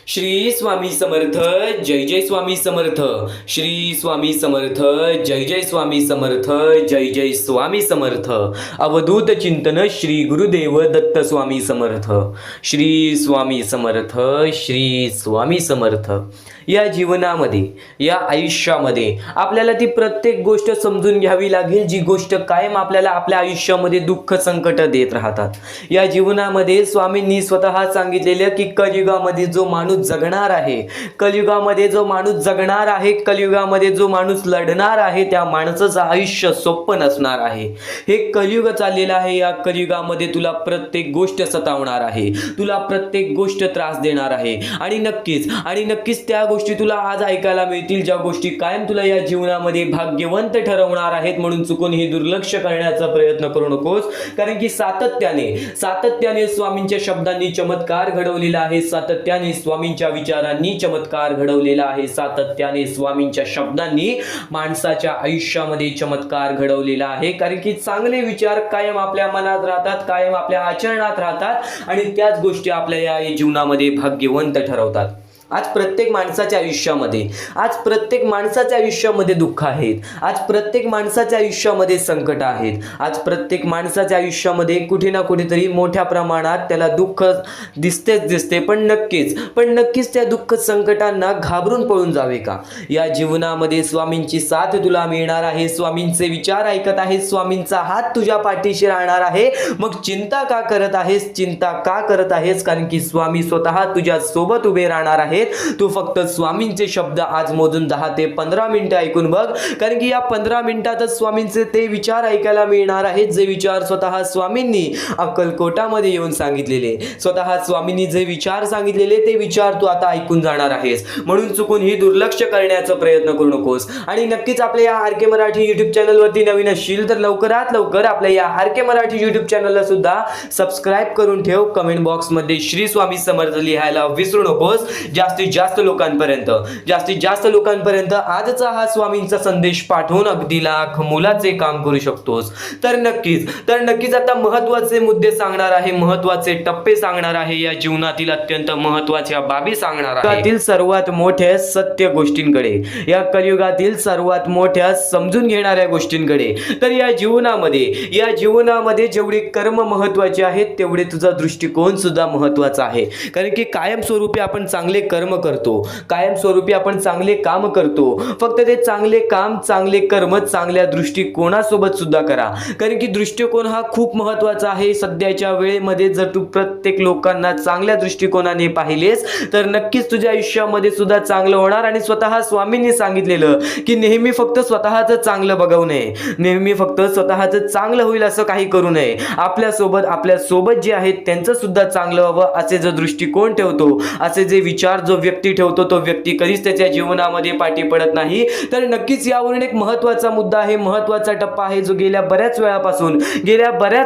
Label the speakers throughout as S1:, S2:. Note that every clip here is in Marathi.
S1: श्री स्वामी समर्थ. जय जय स्वामी समर्थ. श्री स्वामी समर्थ. जय जय स्वामी समर्थ. जय जय स्वामी समर्थ. अवधूत चिंतन श्री गुरुदेव दत्त स्वामी समर्थ. श्री स्वामी समर्थ. श्री स्वामी समर्थ. या जीवनामध्ये, या आयुष्यामध्ये आपल्याला ती प्रत्येक गोष्ट समजून घ्यावी लागेल, जी गोष्ट कायम आपल्याला आपल्या आयुष्यामध्ये दुःख संकट देत राहतात. या जीवनामध्ये स्वामींनी स्वतः सांगितलेलं की कलियुगामध्ये जो माणूस जगणार आहे, कलियुगामध्ये जो माणूस जगणार आहे, कलियुगामध्ये जो माणूस लढणार आहे, त्या माणसाचं आयुष्य सोपं नसणार आहे. हे कलियुग चाललेलं आहे. या कलियुगामध्ये तुला प्रत्येक गोष्ट सतावणार आहे, तुला प्रत्येक गोष्ट त्रास देणार आहे. आणि नक्कीच त्या गोष्टी तुला आज ऐकायला मिळतील, ज्या गोष्टी कायम तुला या जीवनामध्ये भाग्यवंत ठरवणार आहेत. म्हणून चुकून ही दुर्लक्ष करण्याचा प्रयत्न करू नकोस, कारण की सातत्याने स्वामींच्या शब्दांनी चमत्कार घडवलेला आहे. सातत्याने स्वामींच्या विचारांनी चमत्कार घडवलेला आहे. सातत्याने स्वामींच्या शब्दांनी माणसाच्या आयुष्यामध्ये चमत्कार घडवलेला आहे. कारण की चांगले विचार कायम आपल्या मनात राहतात, कायम आपल्या आचरणात राहतात आणि त्याच गोष्टी आपल्या या जीवनामध्ये भाग्यवंत ठरवतात. आज प्रत्येक माणसाच्या आयुष्यामध्ये दुःख आहेत. आज प्रत्येक माणसाच्या आयुष्यामध्ये संकट आहेत. आज प्रत्येक माणसाच्या आयुष्यामध्ये कुठे ना कुठेतरी मोठ्या प्रमाणात त्याला दुःख दिसते. पण नक्कीच त्या दुःख संकटांना घाबरून पळून जावे का? या जीवनामध्ये स्वामींची साथ तुला मिळणार आहे. स्वामींचे विचार ऐकत आहे, स्वामींचा हात तुझ्या पाठीशी राहणार आहे. मग चिंता का करत आहेस? कारण की स्वामी स्वतः तुझ्या सोबत उभे राहणार आहे. तू फक्त स्वामींचे शब्द आज मोजून 10 ते 15 मिनिटं ऐकून बघ, कारण की या 15 मिनिटातच स्वामींचे ते विचार ऐकायला मिळणार आहेत, जे विचार स्वतः स्वामींनी अक्कलकोटामध्ये येऊन सांगितलेले. स्वतः स्वामींनी जे विचार सांगितलेले ते विचार तू आता ऐकून जाणार आहेस. म्हणून चुकून ही दुर्लक्ष करण्याचा प्रयत्न करू नकोस. आणि नक्कीच आपल्या या आर के मराठी युट्यूब चॅनलवरती नवीन असशील तर लवकरात लवकर आपल्या या आर के मराठी युट्यूब चॅनलला सुद्धा सबस्क्राईब करून ठेव. कमेंट बॉक्समध्ये श्री स्वामी समर्थ लिहायला विसरू नकोस. जास्तीत जास्त लोकांपर्यंत आजचा हा स्वामींचा संदेश पाठवून अगदी लाख मोलाचे काम करू शकतोस. तर नक्कीच आता महत्त्वाचे मुद्दे सांगणार आहे, महत्त्वाचे टप्पे सांगणार आहे, या जीवनातील अत्यंत महत्त्वाच्या बाबी सांगणार आहे. कलियुगातील सर्वात मोठ्या सत्य गोष्टींकडे, या कलियुगातील सर्वात मोठ्या समजून घेणाऱ्या गोष्टींकडे. तर या जीवनामध्ये जेवढे कर्म महत्त्वाचे आहेत, तेवढे तुझा दृष्टिकोन सुद्धा महत्त्वाचा आहे. कारण की कायमस्वरूपी आपण चांगले कर्म करतो, कायमस्वरूपी आपण चांगले काम करतो. फक्त ते चांगले काम, चांगले कर्म चांगल्या दृष्टिकोनासोबत सुद्धा करा. कारण की दृष्टिकोन हा खूप महत्त्वाचा आहे. सध्याच्या वेळेमध्ये जर तू प्रत्येक लोकांना चांगल्या दृष्टिकोनाने पाहिलेस तर नक्कीच तुझ्या आयुष्यामध्ये सुद्धा चांगलं होणार. आणि स्वतः स्वामींनी सांगितलेलं की नेहमी फक्त स्वतःचं चांगलं बघू नये, नेहमी फक्त स्वतःचं चांगलं होईल असं काही करू नये. आपल्यासोबत जे आहेत त्यांचं सुद्धा चांगलं व्हावं असे जो दृष्टिकोन ठेवतो, असे जे विचार जो व्यक्ती ठेवतो, तो व्यक्ती कधीच त्याच्या जीवनामध्ये पाठी पडत नाही. तर नक्कीच यावरून एक महत्त्वाचा मुद्दा आहे, महत्त्वाचा टप्पा आहे, जो गेल्या बऱ्याच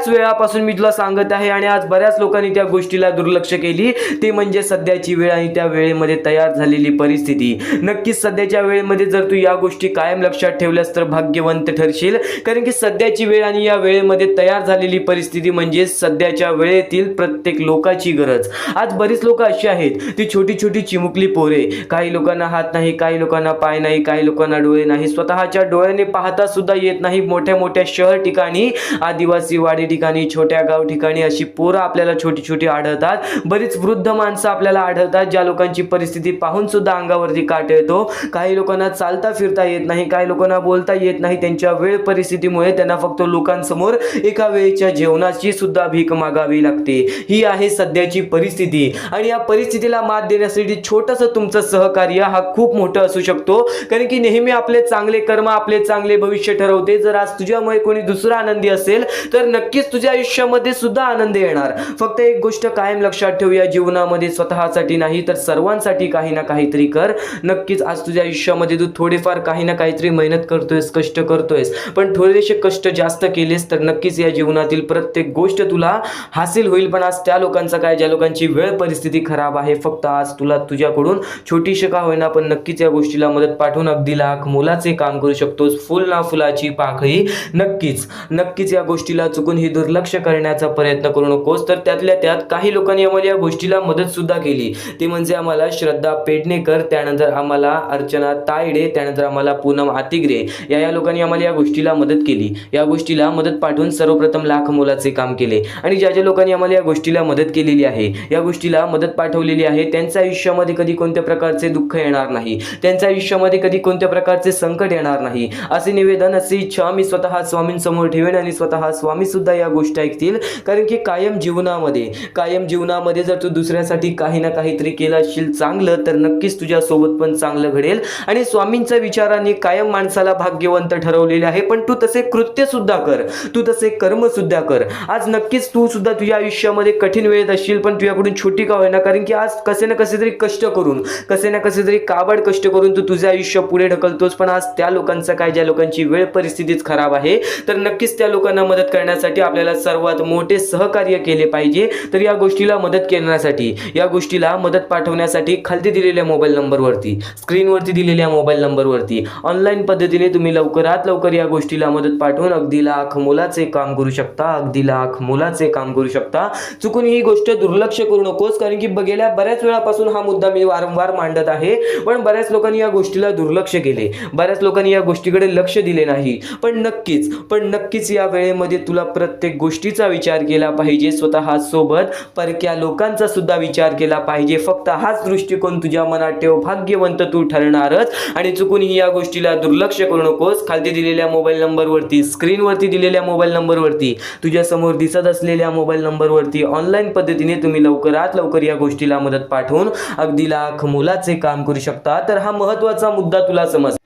S1: वेळापासून मी तुला सांगत आहे आणि आज बऱ्याच लोकांनी त्या गोष्टीला दुर्लक्ष केली. ते म्हणजे सध्याची वेळ आणि त्या वेळेमध्ये तयार झालेली परिस्थिती. नक्कीच सध्याच्या वेळेमध्ये जर तू या गोष्टी कायम लक्षात ठेवल्यास तर भाग्यवंत ठरशील. कारण की सध्याची वेळ आणि या वेळेमध्ये तयार झालेली परिस्थिती म्हणजे सध्याच्या वेळेतील प्रत्येक लोकांची गरज. आज बरीच लोक अशी आहेत, ती छोटी चिमुकली पोरे, काही लोकांना हात नाही, काही लोकांना पाय नाही, काही लोकांना डोळे नाही, स्वतःच्या डोळ्याने पाहता सुद्धा येत नाही. मोठ्या शहर ठिकाणी, आदिवासी वाडी ठिकाणी, छोट्या गाव ठिकाणी अशी पोरं आपल्याला छोटी आढळतात. बरीच वृद्ध माणसं आपल्याला आढळतात, ज्या लोकांची परिस्थिती पाहून सुद्धा अंगावरती काट येतो. काही लोकांना चालता फिरता येत नाही, काही लोकांना बोलता येत नाही. त्यांच्या वेळ परिस्थितीमुळे त्यांना फक्त लोकांसमोर एका वेळेच्या जेवणाची सुद्धा भीक मागावी लागते. ही आहे सध्याची परिस्थिती. आणि या परिस्थितीला मात देण्यासाठी छोटंसं तुमचं सहकार्य हा खूप मोठं असू शकतो. कारण की नेहमी आपले चांगले कर्म आपले चांगले भविष्य ठरवते. जर आज तुझ्यामुळे कोणी दुसरा आनंदी असेल तर नक्कीच तुझ्या आयुष्यामध्ये सुद्धा आनंद येणार. फक्त एक गोष्ट कायम लक्षात ठेव, या जीवनामध्ये स्वतःसाठी नाही तर सर्वांसाठी काही ना काहीतरी कर. नक्कीच आज तुझ्या आयुष्यामध्ये तू थोडेफार काही ना काहीतरी मेहनत करतोयस, कष्ट करतोयस, पण थोडेसे कष्ट जास्त केलेस तर नक्कीच या जीवनातील प्रत्येक गोष्ट तुला हासिल होईल. पण आज त्या लोकांचं काय, ज्या लोकांची वेळ परिस्थिती खराब आहे, फक्त आज तुला तुझ्याकडून, छोटीशी का होईना पण नक्कीच या गोष्टीला मदत पाठवून अगदी लाख मोलाचे काम करू शकतोस. फुल ना फुलाची पाकळी. नक्कीच या गोष्टीला चुकून ही दुर्लक्ष करण्याचा प्रयत्न करू नकोस. तर त्यातल्या त्यात काही लोकांनी आम्हाला या गोष्टीला मदत सुद्धा केली. ती म्हणजे आम्हाला श्रद्धा पेडणेकर, त्यानंतर आम्हाला अर्चना तायडे, त्यानंतर आम्हाला पूनम आतिग्रे या लोकांनी आम्हाला या गोष्टीला मदत केली. या गोष्टीला मदत पाठवून सर्वप्रथम लाख मोलाचे काम केले. आणि ज्या लोकांनी आम्हाला या गोष्टीला मदत केलेली आहे, या गोष्टीला मदत पाठवलेली आहे, त्यांच्या आयुष्यामध्ये कधी कोणत्या प्रकारचे दुःख येणार नाही, त्यांच्या आयुष्यामध्ये कधी कोणत्या प्रकारचे संकट येणार नाही, असे निवेदन, अशी इच्छा मी स्वतः स्वामींसमोर ठेवेन आणि स्वतः स्वामी सुद्धा या गोष्टी ऐकतील. कारण की कायम जीवनामध्ये जर तू दुसऱ्यासाठी काही ना काहीतरी केलं असशील चांगलं, तर नक्कीच तुझ्या सोबत पण चांगलं घडेल. आणि स्वामींच्या विचाराने कायम माणसाला भाग्यवंत ठरवलेले आहे. पण तू तसे कृत्य सुद्धा कर, तू तसे कर्म सुद्धा कर. आज नक्कीच तू सुद्धा तुझ्या आयुष्यामध्ये कठीण वेळेत असशील, पण तुझ्याकडून छोटी का होईना, कारण की आज कसे ना कसे तरी कष्ट करून, कसे ना कसे तरी काबाड कष्ट करून तू तुझं आयुष्य पुढे ढकलतोस. पण आज त्या लोकांचं काय, ज्या लोकांची वेळ परिस्थितीच खराब आहे, तर नक्कीच त्या लोकांना मदत करण्यासाठी आपल्याला सर्वात मोठे सहकार्य केले पाहिजे. तर या गोष्टीला मदत करण्यासाठी, या गोष्टीला मदत पाठवण्यासाठी खालती दिलेल्या मोबाईल नंबरवरती, स्क्रीनवरती दिलेल्या मोबाईल नंबरवरती ऑनलाईन पद्धतीने तुम्ही लवकरात लवकर या गोष्टीला मदत पाठवून अगदी लाख मोलाचे काम करू शकता, अगदी लाख मोलाचे काम करू शकता. चुकून ही गोष्ट दुर्लक्ष करू नकोस. कारण की गेल्या बऱ्याच वेळापासून हा मुद्दा मी वारंवार मांडत आहे, पण बऱ्याच लोकांनी या गोष्टीला दुर्लक्ष केले, बऱ्याच लोकांनी या गोष्टीकडे लक्ष दिले नाही. पण नक्कीच या वेळेमध्ये तुला प्रत्येक गोष्टीचा विचार केला पाहिजे. स्वतः सोबत परक्या लोकांचा सुद्धा विचार केला पाहिजे. फक्त हाच दृष्टिकोन तुझ्या मनात ठेव, भाग्यवंत तू ठरणारच. आणि चुकूनही या गोष्टीला दुर्लक्ष करू नकोस. खाली दिलेल्या मोबाईल नंबरवरती, स्क्रीनवरती दिलेल्या मोबाईल नंबरवरती, तुझ्या समोर दिसत असलेल्या मोबाईल नंबरवरती ऑनलाईन पद्धतीने तुम्ही लवकरात लवकर या गोष्टीला मदत पाठवून अगदी लाख मोलाचे काम करू शकता. तर हा महत्त्वाचा मुद्दा तुला समज.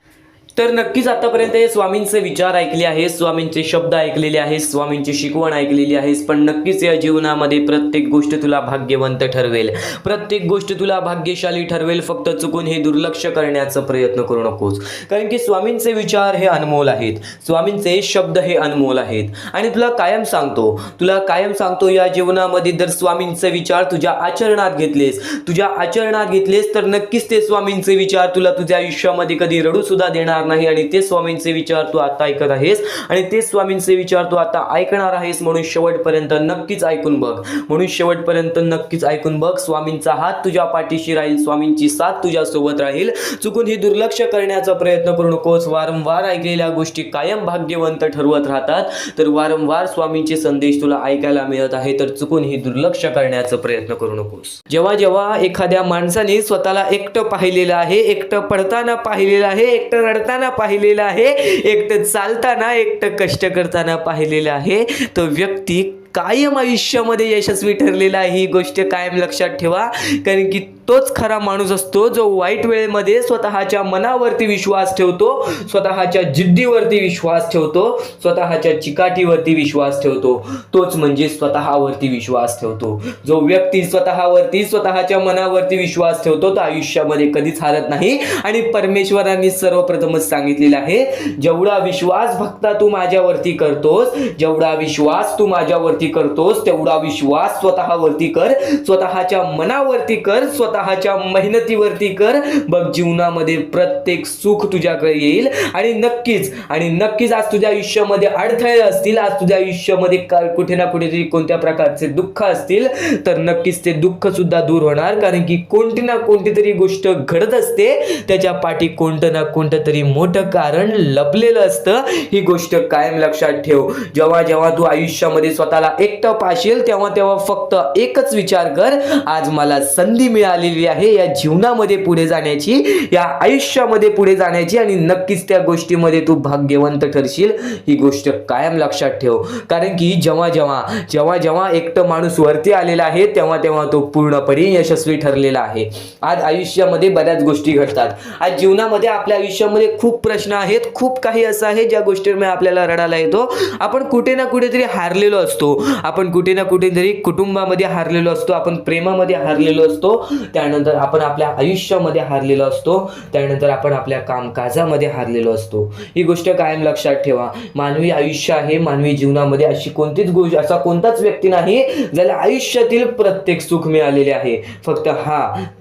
S1: तर नक्कीच आतापर्यंत हे स्वामींचे विचार ऐकले आहेत, स्वामींचे शब्द ऐकलेले आहेत, स्वामींची शिकवण ऐकलेली आहेस. पण नक्कीच या जीवनामध्ये प्रत्येक गोष्ट तुला भाग्यवंत ठरवेल, प्रत्येक गोष्ट तुला भाग्यशाली ठरवेल. फक्त चुकून हे दुर्लक्ष करण्याचा प्रयत्न करू नकोस. कारण की स्वामींचे विचार हे अनमोल आहेत, स्वामींचे शब्द हे अनमोल आहेत. आणि तुला कायम सांगतो या जीवनामध्ये जर स्वामींचे विचार तुझ्या आचरणात घेतलेस तर नक्कीच ते स्वामींचे विचार तुला तुझ्या आयुष्यामध्ये कधी रडू सुद्धा देणार नाही. आणि ते स्वामींचे विचार तू आता ऐकत आहेस आणि ते स्वामींचे विचार तू आता ऐकणार आहेस. म्हणून शेवटपर्यंत नक्कीच ऐकून बघ. स्वामींचा हात तुझ्या पाठीशी राहील, स्वामींची साथ तुझ्या सोबत राहील. चुकून ही दुर्लक्ष करण्याचा प्रयत्न करू नकोस. वारंवार ऐकलेल्या गोष्टी कायम भाग्यवंत ठरवत राहतात. तर वारंवार स्वामींचे संदेश तुला ऐकायला मिळत आहे, तर चुकून ही दुर्लक्ष करण्याचा प्रयत्न करू नकोस. जेव्हा एखाद्या माणसाने स्वतःला एकटं पाहिलेलं आहे, एकटं पडताना पाहिलेलं आहे, एकटं रडताना पाहिलेलं आहे, एकटं चालताना, एकटं कष्ट करताना पाहिलेलं आहे, तो व्यक्ती कायम आयुष्यामध्ये यशस्वी ठरलेला आहे. ही गोष्ट कायम लक्षात ठेवा. कारण की तोच खरा माणूस असतो जो वाईट वेळेमध्ये स्वतःच्या मनावरती विश्वास ठेवतो, स्वतःच्या जिद्दीवरती विश्वास ठेवतो, स्वतःच्या चिकाटीवरती विश्वास ठेवतो. तोच म्हणजे स्वतःवरती विश्वास ठेवतो. जो व्यक्ती स्वतःच्या मनावरती विश्वास ठेवतो तो आयुष्यामध्ये कधीच हारत नाही. आणि परमेश्वरांनी सर्वप्रथमच सांगितलेलं आहे, जेवढा विश्वास भक्ता तू माझ्यावरती करतोस तेवढा विश्वास स्वतःवरती कर, स्वतःच्या मनावरती कर, स्वतःच्या मेहनतीवरती कर. बघ जीवनामध्ये प्रत्येक सुख तुझ्याकडे येईल. आणि नक्कीच आज तुझ्या आयुष्यामध्ये अडथळे असतील, आज तुझ्या आयुष्यामध्ये कुठे ना कुठेतरी कोणत्या प्रकारचे दुःख असतील, तर नक्कीच ते दुःख सुद्धा दूर होणार. कारण की कोणती ना कोणती तरी गोष्ट घडत असते, त्याच्या पाठी कोणतं ना कोणतं तरी मोठं कारण लपलेलं असतं. ही गोष्ट कायम लक्षात ठेव. जेव्हा तू आयुष्यामध्ये स्वतःला एकटं पाशील तेव्हा फक्त एकच विचार कर, आज मला संधी मिळालेली आहे या जीवनामध्ये पुढे जाण्याची, या आयुष्यामध्ये पुढे जाण्याची. आणि नक्कीच त्या गोष्टीमध्ये तू भाग्यवंत ठरशील. ही गोष्ट कायम लक्षात ठेव. कारण की जेव्हा एकटं माणूस वरती आलेला आहे तेव्हा तो पूर्णपणे यशस्वी ठरलेला आहे. आज आयुष्यामध्ये बऱ्याच गोष्टी घडतात. आज जीवनामध्ये आपल्या आयुष्यामध्ये खूप प्रश्न आहेत, खूप काही असं आहे ज्या गोष्टींमुळे आपल्याला रडायला येतो. आपण कुठे ना कुठेतरी हारलेलो असतो, आपण कुठे ना कुठेतरी कुटुंबामध्ये हारलेलो असतो, आपण प्रेमामध्ये हारलेलो असतो. त्यानंतर आपण आपल्या आयुष्यामध्ये हारलेलो असतो, त्यानंतर आपण आपल्या कामकाजामध्ये हारलेलो असतो. ही गोष्ट कायम लक्षात ठेवा. मानवी आयुष्य आहे, मानवी जीवनामध्ये अशी कोणतीच गोष्ट, असा कोणताच व्यक्ती नाही ज्याला आयुष्यातील प्रत्येक सुख मिळालेले आहे. फक्त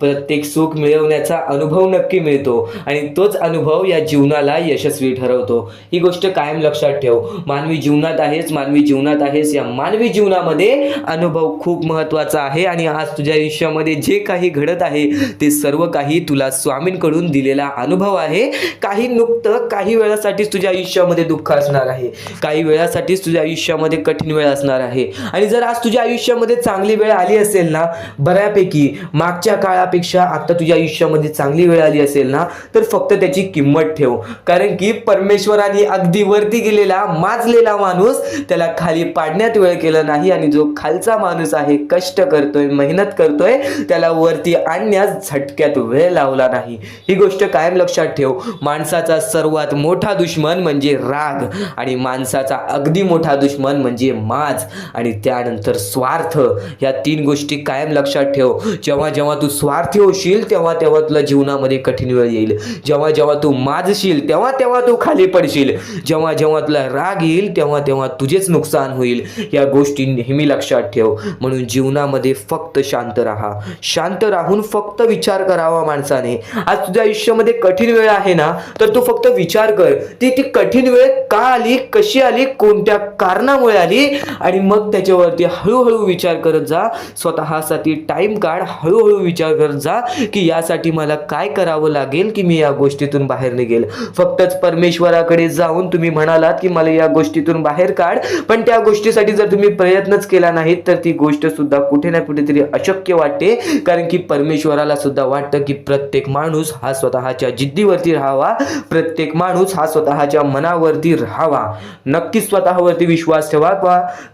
S1: प्रत्येक सुख मिळवण्याचा अनुभव नक्की मिळतो आणि तोच अनुभव या जीवनाला यशस्वी ठरवतो. ही गोष्ट कायम लक्षात ठेव. मानवी जीवनात आहेस, या मानवी जीवनामध्ये अनुभव खूप महत्त्वाचा आहे. आणि आज तुझ्या आयुष्यामध्ये जे काही घडत आहे ते सर्व काही तुला स्वामींकडून दिलेला अनुभव आहे. काही नुकतं काही वेळासाठीच तुझ्या आयुष्यामध्ये दुःख असणार आहे, काही वेळासाठीच तुझ्या आयुष्यामध्ये कठीण वेळ असणार आहे. आणि जर आज तुझ्या आयुष्यामध्ये चांगली वेळ आली असेल ना, बऱ्यापैकी मागच्या काळापेक्षा आता तुझ्या आयुष्यामध्ये चांगली वेळ आली असेल ना, तर फक्त त्याची किंमत ठेव. कारण की परमेश्वराने अगदी वरती गेलेला माजलेला माणूस त्याला खाली पाडण्यात वेळ केलं नाही, आणि जो खालचा माणूस आहे, कष्ट करतोय, मेहनत करतोय, त्याला वरती आणण्यास झटक्यात वेळ लावला नाही. ही गोष्ट कायम लक्षात ठेव. माणसाचा सर्वात मोठा दुश्मन म्हणजे राग, आणि माणसाचा अगदी मोठा दुश्मन म्हणजे माज, आणि त्यानंतर स्वार्थ. या 3 गोष्टी कायम लक्षात ठेव. जेव्हा जेव्हा तू स्वार्थी होशील तेव्हा तेव्हा तुला जीवनामध्ये कठीण वेळ येईल. जेव्हा जेव्हा तू माजशील तेव्हा तेव्हा तू खाली पडशील. जेव्हा जेव्हा तुला राग येईल तेव्हा तेव्हा तुझेच नुकसान होईल. या गोष्टी नेहमी लक्षात ठेव. म्हणून जीवनामध्ये फक्त शांत राहा. शांत राहून फक्त विचार करावा माणसाने. आज तुझ्या आयुष्यामध्ये कठीण वेळ आहे ना, तर तू फक्त विचार कर, ती कठीण वेळ का आली, कशी आली, कोणत्या कारणामुळे आली, आणि मग त्याच्यावरती हळूहळू विचार करत जा. स्वतःसाठी टाइम काढ, हळूहळू विचार करत जा की यासाठी मला काय करावं लागेल की मी या गोष्टीतून बाहेर निघेल. फक्तच परमेश्वराकडे जाऊन तुम्ही म्हणालात की मला या गोष्टीतून बाहेर काढ, पण त्या गोष्टीसाठी जर तुम्ही प्रयत्नच केला नाहीत तर ती गोष्ट सुद्धा कुठे ना कुठेतरी अशक्य वाटते. कारण की परमेश्वराला सुद्धा वाटतं की प्रत्येक माणूस हा स्वतःच्या जिद्दीवरती राहावा, प्रत्येक माणूस हा स्वतःच्या मनावरती राहावा. नक्कीच स्वतःवरती विश्वास ठेवा.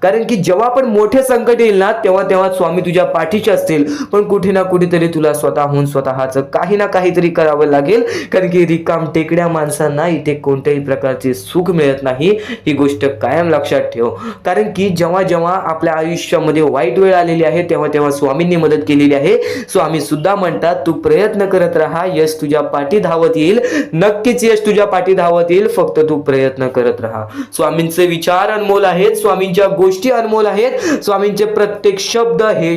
S1: कारण की जेव्हा पण मोठे संकट येईल ना, तेव्हा तेव्हा स्वामी तुझ्या पाठीचे असतील, पण कुठे ना कुठेतरी तुला स्वतःहून स्वतःचं काही ना काहीतरी करावं लागेल. कारण की रिकाम टेकड्या माणसांना इथे कोणत्याही प्रकारचे सुख मिळत नाही. ही गोष्ट कायम लक्षात ठेव. कारण की जेव्हा जेव्हा आपल्या आयुष्यामध्ये वाईट वेळ आलेली आहे तेव्हा तेव्हा स्वामींनी मदत केलेली आहे. स्वामी सुद्धा म्हणतात तू प्रयत्न करत राहा, यश तुझ्या पाठी धावत येईल. नक्कीच यश तुझ्या पाठी धावत येईल, फक्त तू प्रयत्न करत राहा. स्वामींचे विचार अनमोल आहेत, स्वामींच्या गोष्टी अनमोल आहेत, स्वामींचे प्रत्येक शब्द हे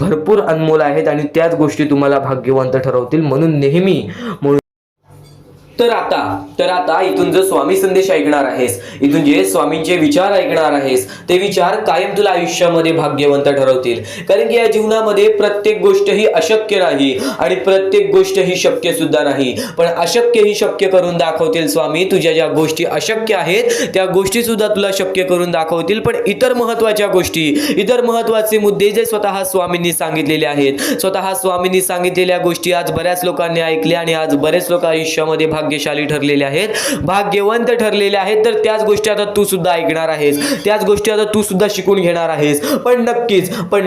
S1: भरपूर अनमोल आहेत, आणि त्याच गोष्टी तुम्हाला भाग्यवंत ठरवतील. म्हणून नेहमी तर आता इथून जो स्वामी संदेश ऐकणार आहेस, इथून जे स्वामींचे विचार ऐकणार आहेस, ते विचार कायम तुला आयुष्यामध्ये भाग्यवंत ठरवतील. कारण की या जीवनामध्ये प्रत्येक गोष्ट ही अशक्य नाही आणि प्रत्येक गोष्ट ही शक्य सुद्धा नाही, पण अशक्य ही शक्य करून दाखवतील स्वामी. तुझ्या ज्या गोष्टी अशक्य आहेत त्या गोष्टी सुद्धा तुला शक्य करून दाखवतील. पण इतर महत्वाच्या गोष्टी, इतर महत्वाचे मुद्दे जे स्वतः स्वामींनी सांगितलेले आहेत, स्वतः स्वामींनी सांगितलेल्या गोष्टी आज बऱ्याच लोकांनी ऐकल्या आणि आज बरेच लोक आयुष्यामध्ये भाग्यशाली ठरलेले आहेत, भाग्यवंत ठरलेले आहेत. तर त्याच गोष्टी आता तू सुद्धा ऐकणार आहेस, त्याच गोष्टी आता तू सुद्धा शिकून घेणार आहेस. पण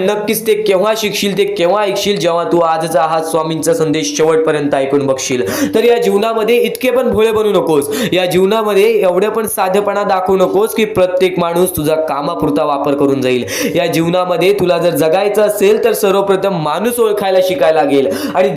S1: नक्कीच ते केव्हा शिकशील, ते केव्हा ऐकशील, जेव्हा तू आजचा हा स्वामींचा संदेश शेवटपर्यंत ऐकून बघशील. तर या जीवनामध्ये इतके पण भोळे बनू नकोस, या जीवनामध्ये एवढे पण साधेपणा दाखवू नकोस की प्रत्येक माणूस तुझा कामापुरता वापर करून जाईल. या जीवनामध्ये तुला जर जगायचं असेल तर सर्वप्रथम माणूस ओळखायला शिकायला लागेल. आणि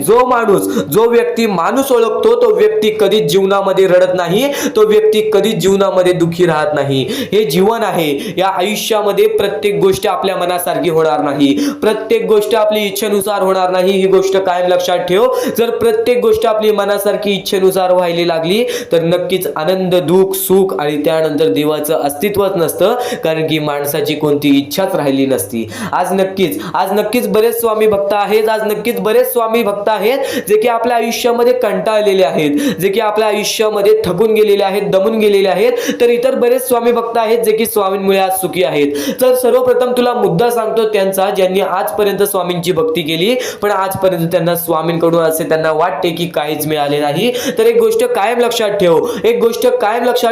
S1: जो व्यक्ती माणूस ओळखतो तो व्यक्ती कधीच जीवनामध्ये रडत नाही, तो व्यक्ती कधीच जीवनामध्ये दुःखी राहत नाही. हे जीवन आहे, या आयुष्यामध्ये प्रत्येक गोष्ट आपल्या मनासारखी होणार नाही, प्रत्येक गोष्ट आपली इच्छेनुसार होणार नाही. ही गोष्ट कायम लक्षात ठेव. जर प्रत्येक गोष्ट आपली मनासारखी इच्छेनुसार व्हायला लागली तर नक्कीच आनंद, दुःख, सुख आणि त्यानंतर देवाचं अस्तित्वच नसतं. कारण की माणसाची कोणती इच्छाच राहिली नसती. आज नक्कीच बरेच स्वामी भक्त आहेत, आज नक्कीच बरेच स्वामी भक्त आहेत जे की आपल्या आयुष्यामध्ये कंटाळलेले आहेत, जे की आपल्या आयुष्यामध्ये थकून गेलेले आहेत, दमून गेलेले आहेत. तर इतर बरेच स्वामी भक्त आहेत जे की स्वामींमुळे आज सुखी आहेत. तर सर्वप्रथम तुला मुद्दा सांगतो त्यांचा, ज्यांनी आजपर्यंत स्वामींची भक्ती केली पण आजपर्यंत त्यांना स्वामींकडून असे त्यांना वाटते की काहीच मिळाले नाही. तर एक गोष्ट कायम लक्षात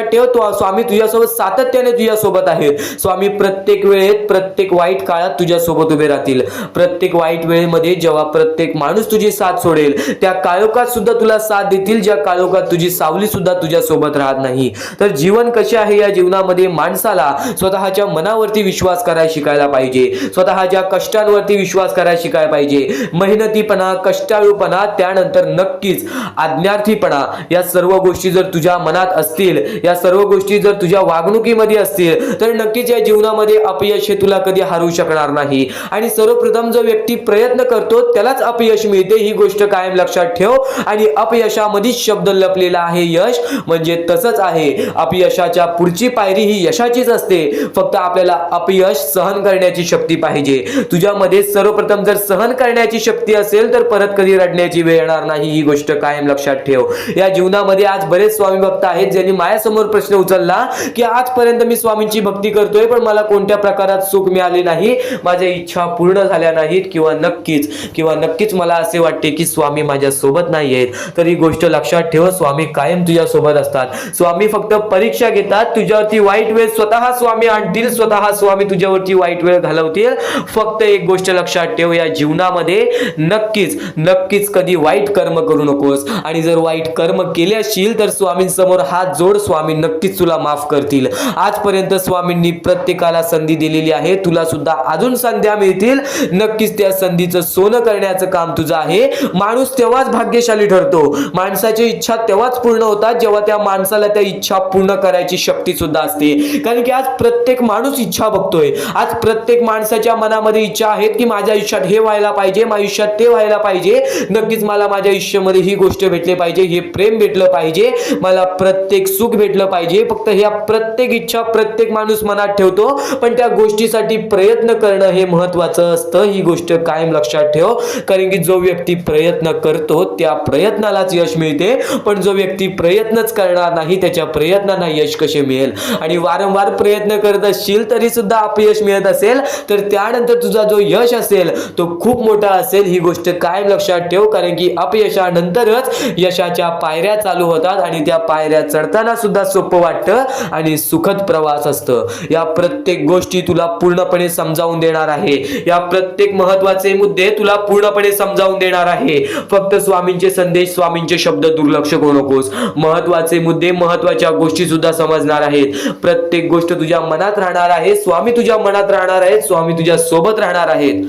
S1: ठेव, तो स्वामी तुझ्यासोबत सातत्याने तुझ्यासोबत आहेत. स्वामी प्रत्येक वेळेत, प्रत्येक वाईट काळात तुझ्यासोबत उभे राहतील. प्रत्येक वाईट वेळेमध्ये जेव्हा प्रत्येक माणूस तुझी साथ सोडेल त्या काळोखात सुद्धा तुला साथ देतील. ज्या काळोखात तुझी तुझी सावली सुद्धा तुझ्या सोबत राहत नाही. तर जीवन कसे आहे या जीवनामध्ये माणसाला स्वतःच्या मनावरती विश्वास करायला शिकायला पाहिजे, स्वतःच्या कष्टांवरती विश्वास करायला शिकायला पाहिजे. मेहनतीपणा, कष्टाळूपणा, त्यानंतर नक्कीच आज्ञार्थीपणा, या सर्व गोष्टी जर तुझ्या मनात असतील, या सर्व गोष्टी जर तुझ्या वागणुकीमध्ये असतील, तर नक्कीच या जीवनामध्ये अपयश हे तुला कधी हरवू शकणार नाही. आणि सर्वप्रथम जो व्यक्ती प्रयत्न करतो त्यालाच अपयश मिळते, ही गोष्ट कायम लक्षात ठेव. आणि अपयशामध्येच शब्द लपलेला आहे यश, म्हणजे तसंच आहे. अपयशाच्या पुढची पायरी ही यशाचीच असते, फक्त आपल्याला अपयश सहन करण्याची शक्ती पाहिजे. तुझ्यामध्ये सर्वप्रथम जर सहन करण्याची शक्ती असेल तर परत कधी रडण्याची वेळ येणार नाही, ही गोष्ट कायम लक्षात ठेव. या जीवनामध्ये आज बरेच स्वामी भक्त आहेत ज्यांनी माझ्यासमोर प्रश्न उचलला की आजपर्यंत मी स्वामींची भक्ती करतोय पण मला कोणत्या प्रकारात सुख मिळाले नाही, माझ्या इच्छा पूर्ण झाल्या नाहीत, किंवा नक्कीच मला असे वाटते की स्वामी माझ्या सोबत नाही आहेत. तर ही गोष्ट लक्षात ठेव, स्वामी कायम तुझ्या सोबत असतात. स्वामी फक्त परीक्षा घेतात, तुझ्यावरती वाईट वेळ स्वतः स्वामी आणतील, स्वतः स्वामी तुझ्यावरती वाईट वेळ घालवतील. फक्त एक गोष्ट लक्षात ठेव, या जीवनामध्ये नक्कीच कधी वाईट कर्म करू नकोस. आणि जर वाईट कर्म केले असशील तर स्वामींसमोर हात जोड, स्वामी नक्कीच तुला माफ करतील. आजपर्यंत स्वामींनी प्रत्येकाला संधी दिलेली आहे, तुला सुद्धा अजून संध्या मिळतील. नक्कीच त्या संधीचं सोनं करण्याचं काम तुझं आहे. माणूस तेव्हाच भाग्यशाली ठरतो, माणसाची इच्छा तेव्हाच पूर्ण होतात जेव्हा त्या माणसाला त्या इच्छा पूर्ण करायची शक्ती सुद्धा असते. कारण की आज प्रत्येक माणूस इच्छा बघतोय, आज प्रत्येक माणसाच्या मनामध्ये इच्छा आहेत की माझ्या आयुष्यात हे व्हायला पाहिजे, माझ्या आयुष्यात ते व्हायला पाहिजे, नक्कीच मला माझ्या आयुष्यामध्ये ही गोष्ट भेटली पाहिजे, हे प्रेम भेटलं पाहिजे, मला प्रत्येक सुख भेटलं पाहिजे. फक्त ह्या प्रत्येक इच्छा प्रत्येक माणूस मनात ठेवतो, पण त्या गोष्टीसाठी प्रयत्न करणं हे महत्वाचं असतं. ही गोष्ट कायम लक्षात ठेव, कारण की जो व्यक्ती प्रयत्न करतो त्या प्रयत्नालाच यश मिळते, पण जो व्यक्ती प्रयत्नच करणार नाही त्याच्या प्रयत्नांना यश कसे मिळेल. आणि वारंवार प्रयत्न करत असशील तरी सुद्धा अपयश मिळत असेल तर त्यानंतर तुझा जो यश असेल तो खूप मोठा असेल. ही गोष्ट कायम लक्षात ठेव, कारण की अपयशानंतरच यशाच्या पायऱ्या चालू होतात आणि त्या पायऱ्या चढताना सुद्धा सोपं वाटतं आणि सुखद प्रवास असतं. या प्रत्येक गोष्टी तुला पूर्णपणे समजावून देणार आहे, या प्रत्येक महत्वाचे मुद्दे तुला पूर्णपणे समजावून देणार आहे. फक्त स्वामींचे संदेश, स्वामींचे शब्द दुर्लक्ष करू नकोस. महत्वाचे मुद्दे, महत्वाच्या गोष्टी सुद्धा समजणार आहेत. प्रत्येक गोष्ट तुझ्या मनात राहणार आहे, स्वामी तुझ्या मनात राहणार आहेत, स्वामी तुझ्या सोबत राहणार आहेत.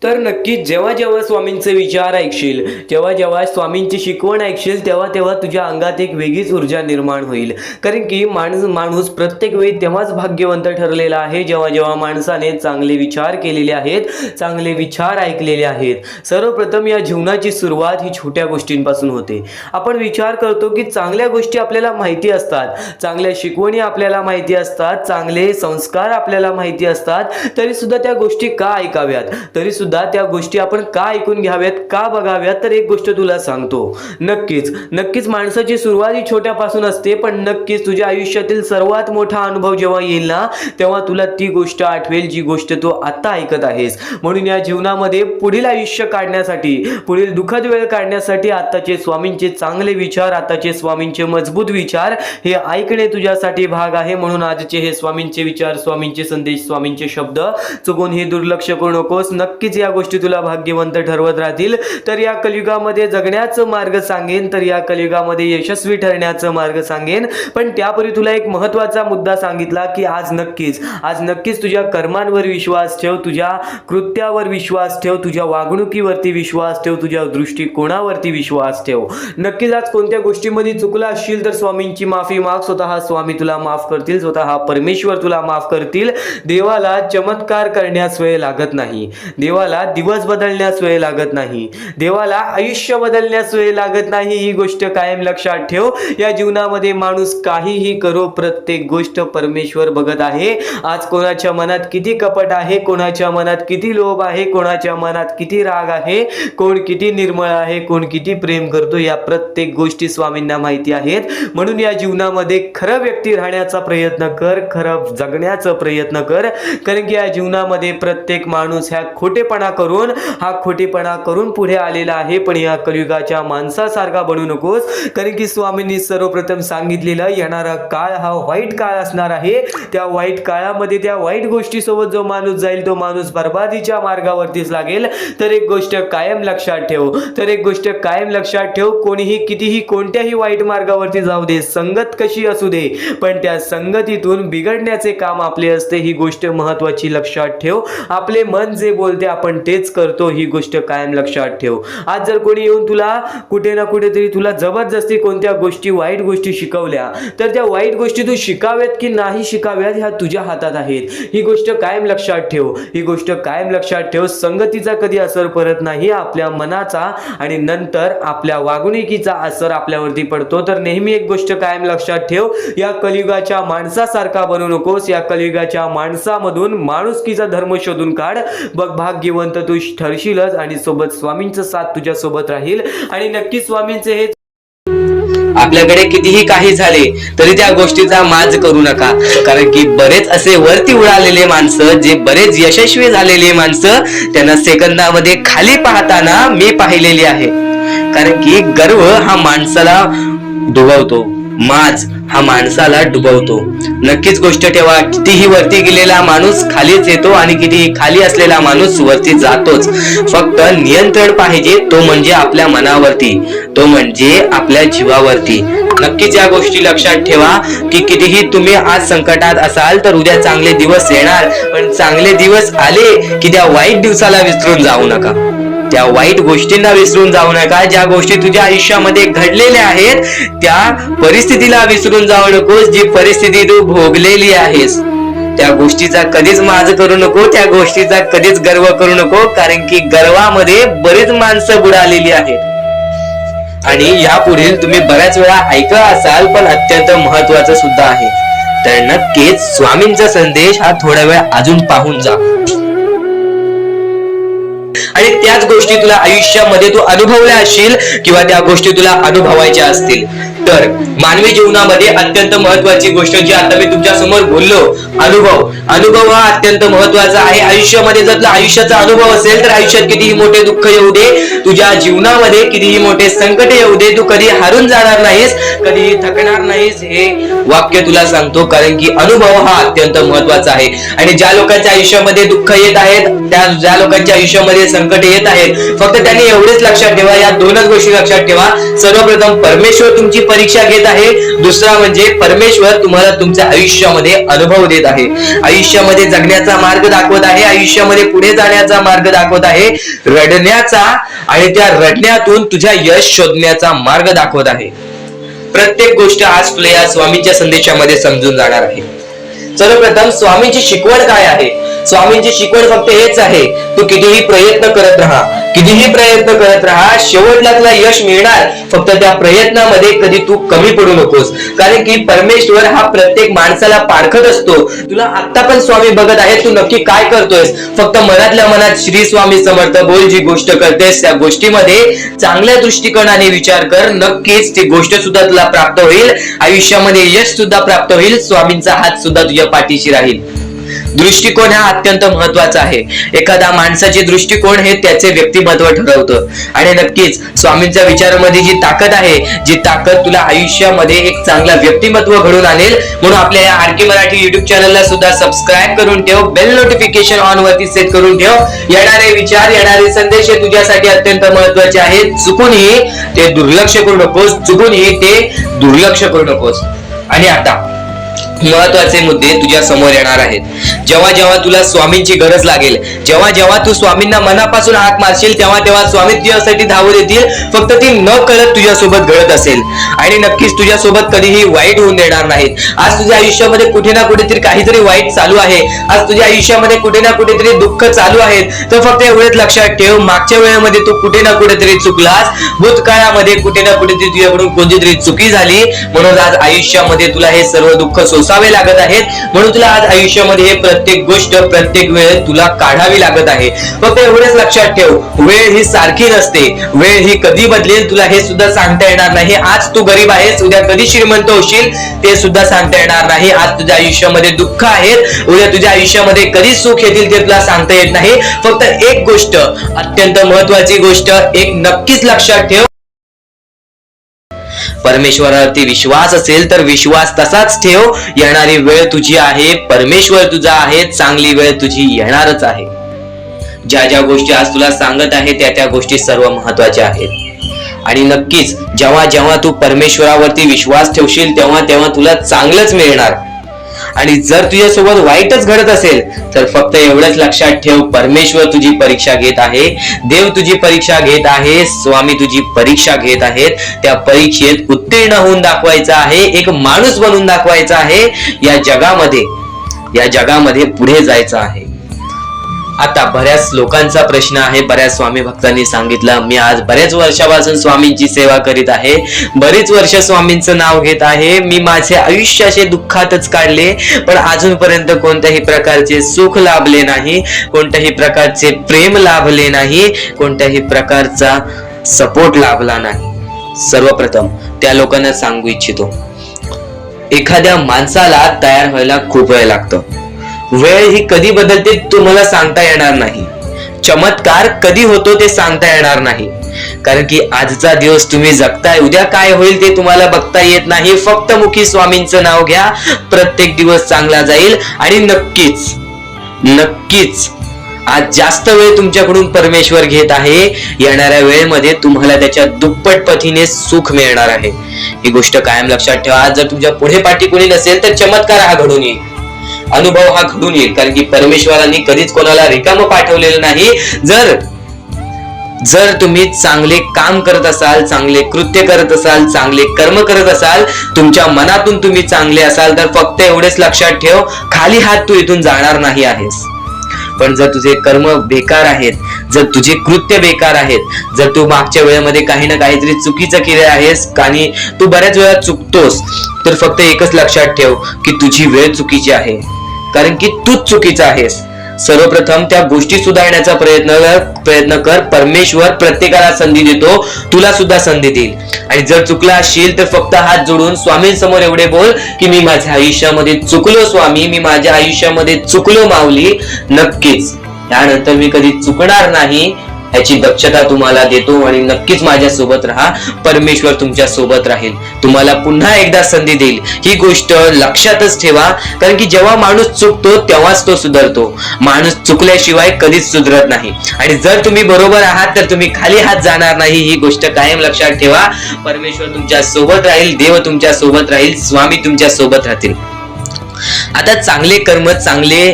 S1: तर नक्की जेव्हा जेव्हा स्वामींचे विचार ऐकशील, जेव्हा जेव्हा स्वामींची शिकवण ऐकशील, तेव्हा तेव्हा तुझ्या अंगात एक वेगळीच ऊर्जा निर्माण होईल. कारण की माणूस प्रत्येक वेळी तेव्हाच भाग्यवंत ठरलेला आहे जेव्हा जेव्हा माणसाने चांगले विचार केलेले आहेत, चांगले विचार ऐकलेले आहेत. सर्वप्रथम या जीवनाची सुरुवात ही छोट्या गोष्टींपासून होते. आपण विचार करतो की चांगल्या गोष्टी आपल्याला माहिती असतात, चांगल्या शिकवणी आपल्याला माहिती असतात, चांगले संस्कार आपल्याला माहिती असतात, तरी सुद्धा त्या गोष्टी का ऐकाव्यात, तरी सुद्धा त्या गोष्टी आपण का ऐकून घ्याव्यात, का बघाव्यात. तर एक गोष्ट तुला सांगतो, नक्कीच माणसाची सुरुवात ही छोट्यापासून असते, पण नक्कीच तुझ्या आयुष्यातील सर्वात मोठा अनुभव जेव्हा येईल ना तेव्हा तुला ती गोष्ट आठवेल जी गोष्ट तू आता ऐकत आहेस. म्हणून या जीवनामध्ये पुढील आयुष्य काढण्यासाठी, पुढील दुःखद वेळ काढण्यासाठी आताचे स्वामींचे चांगले विचार, आताचे स्वामींचे मजबूत विचार हे ऐकणे तुझ्यासाठी भाग आहे. म्हणून आजचे हे स्वामींचे विचार, स्वामींचे संदेश, स्वामींचे शब्द चुकून हे दुर्लक्ष करू नकोस. नक्कीच या गोष्टी तुला भाग्यवंत ठरवत राहतील. तर या कलियुगामध्ये जगण्याचं मार्ग सांगेन, तर या कलियुगामध्ये यशस्वी ठरण्याचं मार्ग सांगेन. पण त्यापूर्वी तुला एक महत्त्वाचा मुद्दा सांगितला की आज नक्कीच तुझ्या कर्मांवर विश्वास ठेव, तुझ्या कृत्यावर विश्वास ठेव, तुझ्या वागणुकीवरती विश्वास ठेव, तुझ्या दृष्टिकोनावरती विश्वास ठेव. नक्कीच आज कोणत्या गोष्टीमध्ये चुकला असशील तर स्वामींची माफी माग, स्वतः स्वामी तुला माफ करतील, स्वतः परमेश्वर तुला माफ करतील. देवाला चमत्कार करण्यास वेळ लागत नाही, देवाला दिवस बदलण्यास वेळ लागत नाही, देवाला आयुष्य बदलण्यास वेळ लागत नाही. ही गोष्ट कायम लक्षात ठेव. या जीवनामध्ये माणूस काहीही करो, प्रत्येक गोष्ट परमेश्वर बघत आहे. आज कोणाच्या मनात किती कपट आहे, कोणाच्या मनात किती लोभ आहे, कोणाच्या मनात किती राग आहे, कोण किती निर्मळ आहे, कोण किती प्रेम करतो, या प्रत्येक गोष्टी स्वामींना माहिती आहेत. म्हणून या जीवनामध्ये खरं व्यक्ती राहण्याचा प्रयत्न कर, खरं जगण्याचा प्रयत्न कर. कारण की या जीवनामध्ये प्रत्येक माणूस ह्या खोटेपणा खोटेपणा करून पुढे आलेला आहे. पण या कलियुगाच्या माणसासारखा बनू नकोस, कारण की स्वामींनी सर्वप्रथम सांगितलेलं येणारा काळ हा वाईट काळ असणार आहे. त्या वाईट काळामध्ये त्या वाईट गोष्टी सोबत जो माणूस जाईल तो माणूस बर्बादीच्या मार्गावरतीच लागेल. तर एक गोष्ट कायम लक्षात ठेव, कोणीही कितीही कोणत्याही वाईट मार्गावरती जाऊ दे, संगत कशी असू दे, पण त्या संगतीतून बिघडण्याचे काम आपले असते. ही गोष्ट महत्वाची लक्षात ठेव. आपले मन जे बोलते आपण तेच करतो, ही गोष्ट कायम लक्षात ठेव. आज जर कोणी येऊन तुला कुठे ना कुठेतरी तुला जबरदस्ती कोणत्या गोष्टी वाईट गोष्टी शिकवल्या, तर त्या वाईट गोष्टी तू शिकाव्यात की नाही शिकाव्यात ह्या तुझ्या हातात आहेत. ही गोष्ट कायम लक्षात ठेव. संगतीचा कधी असर पडत नाही, आपल्या मनाचा आणि नंतर आपल्या वागणुकीचा असर आपल्यावरती पडतो. तर नेहमी एक गोष्ट कायम लक्षात ठेव, या कलियुगाच्या माणसासारखा बनू नकोस. या कलियुगाच्या माणसामधून माणुसकीचा धर्म शोधून काढ. बघ भाग्यवंत तू ठरशीलच आणि सोबत स्वामींचं साथ तुझ्या सोबत राहील. आणि नक्की स्वामींचे हे
S2: आपल्याकडे कितीही काही झाले तरी त्या गोष्टीचा माज करू नका, कारण की बरेच असे वरती उडालेले माणसं, जे बरेच यशस्वी झालेले माणसं, त्यांना सेकंदामध्ये खाली पाहताना मी पाहिलेली आहे. कारण की गर्व हा माणसाला डुबवतो, माज हा माणसाला डुबवतो. नक्कीच गोष्ट ठेवा, कितीही वरती गेलेला माणूस खालीच येतो आणि कितीही खाली असलेला माणूस वरती जातोच. फक्त नियंत्रण पाहिजे, तो म्हणजे आपल्या मनावरती, तो म्हणजे आपल्या जीवावरती. नक्कीच या गोष्टी लक्षात ठेवा की कितीही तुम्ही आज संकटात असाल तर उद्या चांगले दिवस येणार. पण चांगले दिवस आले की त्या वाईट दिवसाला विसरून जाऊ नका, त्या वाईट गोष्टींना विसरून जाऊ नका. ज्या गोष्टी तुझ्या आयुष्यामध्ये घडलेल्या आहेत त्या परिस्थितीला विसरून जाऊ नकोस. जी परिस्थिती तू भोगलेली आहेस त्या गोष्टीचा कधीच माज करू नको, त्या गोष्टीचा कधीच गर्व करू नको, कारण की गर्वामध्ये बरीच माणसं बुडालेली आहेत. आणि यापुढील तुम्ही बऱ्याच वेळा ऐकलं असाल, पण अत्यंत महत्वाचं सुद्धा आहे. तर नक्कीच स्वामींचा संदेश हा थोडा वेळ अजून पाहून जा. आणि त्याच गोष्टी तुला आयुष्यामध्ये तू अनुभवल्या असशील किंवा त्या गोष्टी तुला अनुभवायच्या असतील. तर मानवी जीवनामध्ये अत्यंत महत्वाची गोष्ट जी आता मी तुमच्या समोर बोललो, अनुभव हा अत्यंत महत्वाचा आहे आयुष्यामध्ये. जर तुला आयुष्याचा अनुभव असेल तर आयुष्यात कितीही मोठे दुःख येऊ दे, तुझ्या जीवनामध्ये कितीही मोठे संकट येऊ दे, तू कधी हारून जाणार नाहीस, कधीही थकणार नाहीस. हे वाक्य तुला सांगतो, कारण की अनुभव हा अत्यंत महत्वाचा आहे. आणि ज्या लोकांच्या आयुष्यामध्ये दुःख येत आहेत, ज्या लोकांच्या आयुष्यामध्ये संकट येत आहेत, फक्त त्यांनी एवढेच लक्षात ठेवा, या दोनच गोष्टी लक्षात ठेवा. सर्वप्रथम परमेश्वर तुमची परीक्षा घेत आहे, दुसरा म्हणजे परमेश्वर तुम्हाला तुमच्या आयुष्यामध्ये अनुभव देत आहे, आयुष्यामध्ये जगण्याचा मार्ग दाखवत आहे, आयुष्यामध्ये पुढे जाण्याचा मार्ग दाखवत आहे, रडण्याचा आणि त्या रडण्यातून तुझ्या यश शोधण्याचा मार्ग दाखवत आहे. प्रत्येक गोष्ट आज तुला या स्वामींच्या संदेशामध्ये समजून जाणार आहे. सर्वप्रथम स्वामींची शिकवण काय आहे? स्वामींची शिकवण फक्त हेच आहे, तू कितीही प्रयत्न करत राहा, शेवटला तुला यश मिळणार. फक्त त्या प्रयत्नामध्ये कधी तू कमी पडू नकोस, कारण की परमेश्वर हा प्रत्येक माणसाला पारखत असतो. तुला आता पण स्वामी बघत आहे, तू नक्की काय करतोयस. फक्त मनातल्या मनात श्री स्वामी समर्थ बोल. जी गोष्ट करतेस त्या गोष्टीमध्ये चांगल्या दृष्टिकोनाने विचार कर, नक्कीच ती गोष्ट सुद्धा तुला प्राप्त होईल, आयुष्यामध्ये यश सुद्धा प्राप्त होईल, स्वामींचा हात सुद्धा तुझ्या पाठीशी राहील. दृष्टिकोन हा अत्यंत महत्वाचा आहे. एखादा माणसाचे दृष्टिकोन हे त्याचे व्यक्तिमत्व ठरवतं. आणि नक्कीच स्वामींच्या विचारामध्ये जी ताकद आहे, जी ताकद तुला आयुष्यामध्ये एक चांगला व्यक्तिमत्व घडून आणेल. म्हणून आपल्या या आरके मराठी युट्यूब चॅनलला सुद्धा सबस्क्राईब करून ठेव, बेल नोटिफिकेशन ऑन वरती सेट करून ठेव. येणारे विचार, येणारे संदेश हे तुझ्यासाठी अत्यंत महत्वाचे आहेत. चुकूनही ते दुर्लक्ष करू नकोस. आणि आता महत्वाचे मुद्दे तुझ्या समोर येणार आहेत. जेव्हा जेव्हा तुला स्वामींची गरज लागेल, जेव्हा जेव्हा तू स्वामींना मनापासून हाक मारशील, तेव्हा तेव्हा स्वामी तुझ्यासाठी धावून येतील. फक्त ती न कळत तुझ्यासोबत घडत असेल. आणि नक्कीच तुझ्यासोबत कधीही वाईट होऊन देणार नाहीत. आज तुझ्या आयुष्यामध्ये कुठे ना कुठेतरी काहीतरी वाईट चालू आहे, आज तुझ्या आयुष्यामध्ये कुठे ना कुठेतरी दुःख चालू आहेत, तर फक्त एवढेच लक्षात ठेव, मागच्या वेळेमध्ये तू कुठे ना कुठेतरी चुकलास, भूतकाळामध्ये कुठे ना कुठेतरी तुझ्याकडून कोणतीतरी चुकी झाली, म्हणून आज आयुष्यामध्ये तुला हे सर्व दुःख सोसावे लागत आहेत, म्हणून तुला आज आयुष्यामध्ये हे प्रत्येक गोष्ट प्रत्येक वेळ तुला काढावी लागत आहे. फक्त एवढेच लक्षात ठेव, वेळ ही सारखी नसते, वेळ ही कधी बदलेल तुला हे सुद्धा सांगता येणार नाही. आज तू गरीब आहेस, उद्या कधी श्रीमंत होशील ते सुद्धा सांगता येणार नाही. आज तुझ्या आयुष्यामध्ये दुःख आहेत, उद्या तुझ्या आयुष्यामध्ये कधी सुख येतील ते तुला सांगता येत नाही. फक्त एक गोष्ट, अत्यंत महत्वाची गोष्ट एक नक्कीच लक्षात ठेव, परमेश्वरावरती विश्वास असेल तर विश्वास तसाच ठेव. येणारी वेळ तुझी आहे, परमेश्वर तुझा आहे, चांगली वेळ तुझी येणारच आहे. ज्या ज्या गोष्टी आज तुला सांगत आहे त्या गोष्टी सर्व महत्वाच्या आहेत. आणि नक्कीच जेव्हा जेव्हा तू परमेश्वरावरती विश्वास ठेवशील तेव्हा तेव्हा तुला चांगलंच मिळणार. आणि जर तुझ्यासोबत वाईटच घडत असेल तर फक्त एवढंच लक्षात ठेव, परमेश्वर तुझी परीक्षा घेत आहे, देव तुझी परीक्षा घेत आहे, स्वामी तुझी परीक्षा घेत आहेत. त्या परीक्षेत उत्तीर्ण होऊन दाखवायचं आहे, एक माणूस बनून दाखवायचा आहे. या जगामध्ये पुढे जायचं आहे. आता बऱ्याच लोकांचा प्रश्न आहे, बऱ्याच स्वामी भक्तांनी सांगितलं, मी आज बऱ्याच वर्षापासून स्वामींची सेवा करीत आहे, बरीच वर्ष स्वामींचं नाव घेत आहे, मी माझे आयुष्य असे दुःखातच काढले, पण अजूनपर्यंत कोणत्याही प्रकारचे सुख लाभले नाही, कोणत्याही प्रकारचे प्रेम लाभले नाही, कोणत्याही प्रकारचा सपोर्ट लाभला नाही. सर्वप्रथम त्या लोकांना सांगू इच्छितो, एखाद्या माणसाला तयार व्हायला खूप वेळ लागतो. वेळ ही कधी बदलते तुम्हाला सांगता येणार नाही. चमत्कार कधी होतो ते सांगता येणार नाही, कारण की आजचा दिवस तुम्ही जगताय, उद्या काय होईल ते तुम्हाला बघता येत नाही. फक्त मुखी स्वामींचं नाव घ्या, प्रत्येक दिवस चांगला जाईल. आणि नक्कीच आज जास्त वेळ तुमच्याकडून परमेश्वर घेत आहे, येणाऱ्या वेळेमध्ये तुम्हाला त्याच्या दुप्पट पटीने सुख मिळणार आहे. ही गोष्ट कायम लक्षात ठेवा. आज जर तुमच्या पुढे पाठी कोणी नसेल तर चमत्कार हा घडून येईल, अनुभव हा घडून येईल, कारण की परमेश्वरांनी कधीच कोणाला रिकामं पाठवलेलं नाही. जर तुम्ही चांगले काम करत असाल, चांगले कृत्य करत असाल, चांगले कर्म करत असाल, तुमच्या मनातून तुम्ही चांगले असाल तर फक्त एवढेच लक्षात ठेव, खाली हात तू इथून जाणार नाही आहेस. पण जर तुझे कर्म बेकार आहेत, जर तुझे कृत्य बेकार आहेत, जर तू मागच्या वेळेमध्ये काही ना काहीतरी चुकीचं केले आहेस आणि तू बऱ्याच वेळा चुकतोस, तर फक्त एकच लक्षात ठेव की तुझी वेळ चुकीची आहे, कारण की तूच चुकीचा आहेस. सर्वप्रथम त्या गोष्टी सुधारण्याचा प्रयत्न कर. परमेश्वर प्रत्येकाला संधी देतो, तुला सुद्धा संधी देईल. आणि जर चुकला असशील तर फक्त हात जोडून स्वामींसमोर एवढे बोल की मी माझ्या आयुष्यामध्ये चुकलो स्वामी, मी माझ्या आयुष्यामध्ये चुकलो माऊली. नक्कीच त्यानंतर मी कधी चुकणार नाही याची दक्षता तुम्हाला देतो. आणि नक्कीच माझ्या सोबत राहा, परमेश्वर तुमच्या सोबत राहील, तुम्हाला पुन्हा एकदा संधी देईल. ही गोष्ट लक्षातच ठेवा, कारण की जेव्हा माणूस चुकतो तेव्हाच तो सुधारतो, माणूस चुकल्याशिवाय कधीच सुधरत नाही. आणि जर तुम्ही बरोबर आहात तर तुम्ही खाली हात जाणार नाही, ही गोष्ट कायम लक्षात ठेवा. परमेश्वर तुमच्या सोबत राहील, देव तुमच्या सोबत राहील, स्वामी तुमच्या सोबत राहतील. आता चांगले कर्म, चांगले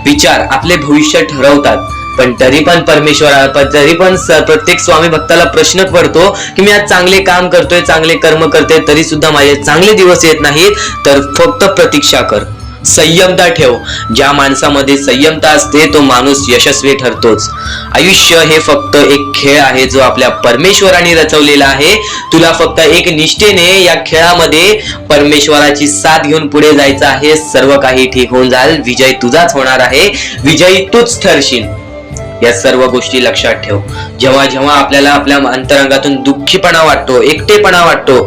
S2: विचार आपले भविष्य ठरवतात, पण तरी पण प्रत्येक स्वामी भक्ताला प्रश्न पडतो की मी आज चांगले काम करतोय, चांगले कर्म करतोय, तरी सुद्धा माझे चांगले दिवस येत नाहीत. तर फक्त प्रतीक्षा कर, संयमता ठेव. ज्या माणसामध्ये संयमता असते तो माणूस यशस्वी ठरतोच. आयुष्य हे फक्त एक खेळ आहे जो आपल्या परमेश्वराने रचवलेला आहे. तुला फक्त एक निष्ठेने या खेळामध्ये परमेश्वराची साथ घेऊन पुढे जायचं आहे. सर्व काही ठीक होऊन जाईल, विजय तुझाच होणार आहे, विजयी तूच ठरशील. या सर्व गोष्टी लक्षात ठेव. जेव्हा जेव्हा आपल्याला आपल्या अंतरंगातून दुःखीपणा वाटतो, एकटेपणा वाटतो,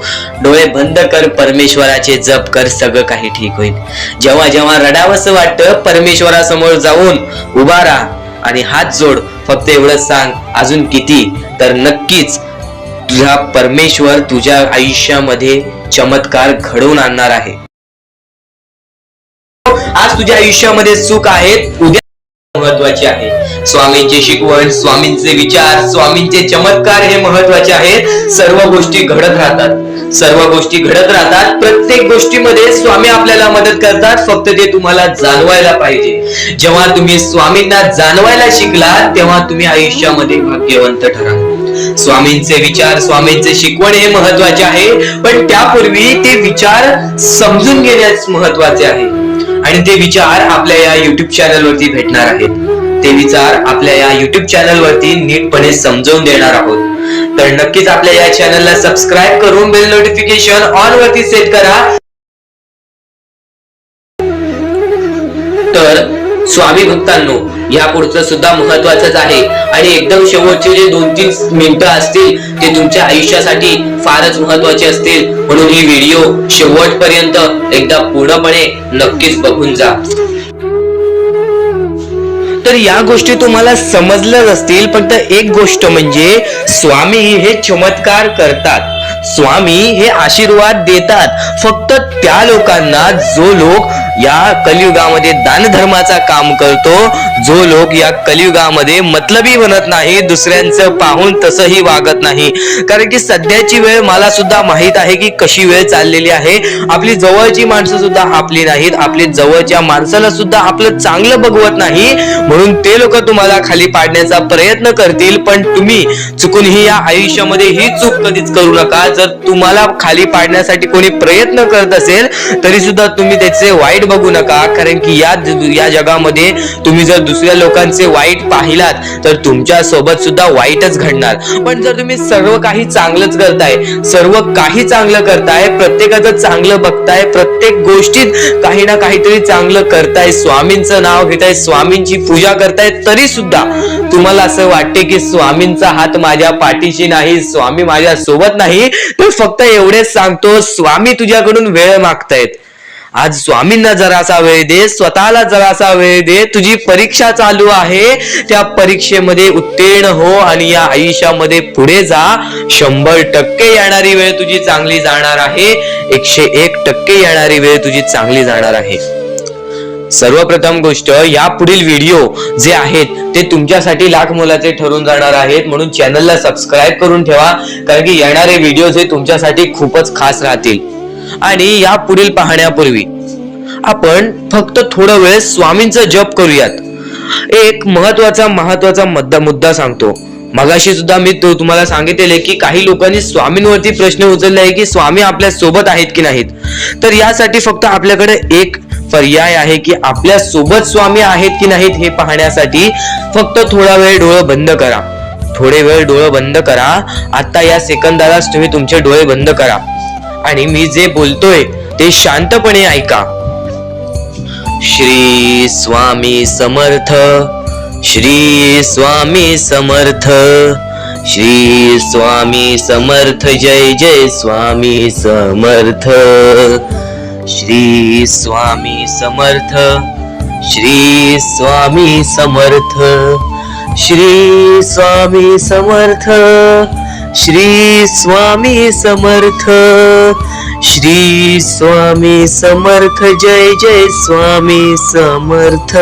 S2: डोळे बंद कर, परमेश्वराचे जप कर, सगळं काही ठीक होईल. जेव्हा जेव्हा रडावंसं वाटतं, परमेश्वरासमोर जाऊन उभा राहा आणि हात जोड. फक्त एवढंच सांग, अजून किती, तर नक्कीच तुझा परमेश्वर तुझ्या आयुष्यामध्ये चमत्कार घडवून आणणार आहे. आज तुझ्या आयुष्यामध्ये सुख आहेत, उद्या महत्वाचे आहे. स्वामींची शिकवण, स्वामींचे विचार, स्वामींचे चमत्कार हे महत्वाचे आहेत. सर्व गोष्टी घडत राहतात, प्रत्येक गोष्टीमध्ये स्वामी आपल्याला मदत करतात. फक्त ते तुम्हाला जाणवायला पाहिजे. जेव्हा तुम्ही स्वामींना जाणवायला शिकला तेव्हा तुम्ही आयुष्यामध्ये भाग्यवंत ठराल. स्वामींचे विचार, स्वामींचे शिकवण हे महत्वाचे आहे, पण त्यापूर्वी ते विचार समजून घेण्यास महत्वाचे आहे. आणि ते विचार आपल्या या युट्यूब चॅनल वरती भेटणार आहेत. ते विचार आपल्या या युट्यूब चॅनल वरती नीटपणे समजावून देणार आहोत. तर नक्कीच आपल्या या चॅनलला सबस्क्राईब करून बेल नोटिफिकेशन ऑन वरती सेट करा. स्वामी भक्तांनो, या पुढचं सुद्धा महत्वाचंच आहे आणि एकदम शेवटचे जे 2-3 मिनिटं असतील ते तुमच्या आयुष्यासाठी फारच महत्वाचे असतील, म्हणून ही व्हिडिओ शेवटपर्यंत एकदा पूर्णपणे नक्कीच बघून जा. तर या गोष्टी तुम्हाला समजल्याच असतील, पण एक गोष्ट म्हणजे स्वामी हे चमत्कार करतात, स्वामी हे आशीर्वाद देतात फक्त त्या लोकांना जो लोक या कलियुगामध्ये दानधर्माचा काम करतो, जो लोक या कलियुगामध्ये मतलबी बनत नाही, दुसऱ्यांचं पाहून तसंही वागत नाही. कारण की सध्याची वेळ मला सुद्धा माहित आहे की कशी वेळ चाललेली आहे. आपली जवळची माणसं सुद्धा आपली नाहीत, आपली जवळच्या माणसाला सुद्धा आपलं चांगलं बघवत नाही, म्हणून ते लोक तुम्हाला खाली पाडण्याचा प्रयत्न करतील. पण तुम्ही चुकूनही या आयुष्यामध्ये ही चूक कधीच करू नका. जर तुम्हाला खाली पाडण्यासाठी कोणी प्रयत्न करत असेल तरी सुद्धा तुम्ही त्याचे वाईट बघू नका, कारण की या जगामध्ये तुम्ही जर दुसऱ्या लोकांचे वाईट पाहिलात तर तुमच्या सोबत सुद्धा वाईटच घडणार. पण जर तुम्ही सर्व काही चांगलंच करताय, सर्व काही चांगलं करताय, प्रत्येकाचं चांगलं बघताय, प्रत्येक गोष्टीत काही ना काहीतरी चांगलं करताय, स्वामींचं नाव घेताय, स्वामींची पूजा करताय, तरी सुद्धा तुम्हाला असं वाटते की स्वामींचा हात माझ्या पाठीशी नाही, स्वामी माझ्या सोबत नाही, तर फक्त एवढेच सांगतो, स्वामी तुझ्याकडून वेळ मागतायत. आज स्वामींना जरासा वेळ दे, स्वतःला जरासा वेळ दे. तुझी परीक्षा चालू आहे, त्या परीक्षेमध्ये उत्तीर्ण हो आणि या आयुष्यामध्ये पुढे जा. 100% येणारी वेळ तुझी चांगली जाणार आहे, 101% येणारी वेळ तुझी चांगली जाणार आहे. सर्वप्रथम गोष्ट, या पुढील व्हिडिओ जे आहेत ते तुमच्यासाठी लाख मोलाचे ठरून जाणार आहेत, म्हणून चॅनलला सबस्क्राईब करून ठेवा, कारण की येणारे व्हिडिओ हे तुमच्यासाठी खूपच खास राहतील. आणि या पुढील पाहण्यापूर्वी आपण फक्त थोडा वेळ स्वामींचा जप करूयात. एक महत्वाचा मुद्दा सांगतो. मगाशी सुद्धा मी तुम्हाला सांगितले की काही लोकांनी स्वामींवरती प्रश्न उचलले आहे की स्वामी आपल्या सोबत आहेत की नाहीत. तर यासाठी फक्त आपल्याकडे एक पर्याय आहे की आपल्या सोबत स्वामी आहेत की नाहीत हे पाहण्यासाठी फक्त थोडा वेळ डोळे बंद करा. थोडे वेळ डोळे बंद करा. आता या सेकंदालाच तुम्ही तुमचे डोळे बंद करा आणि मी जे बोलतोय ते शांतपणे ऐका. श्री स्वामी समर्थ, श्री स्वामी समर्थ, श्री स्वामी समर्थ, जय जय स्वामी समर्थ. श्री स्वामी समर्थ, श्री स्वामी समर्थ, श्री स्वामी समर्थ, श्री स्वामी समर्थ, श्री स्वामी समर्थ, जय जय स्वामी समर्थ.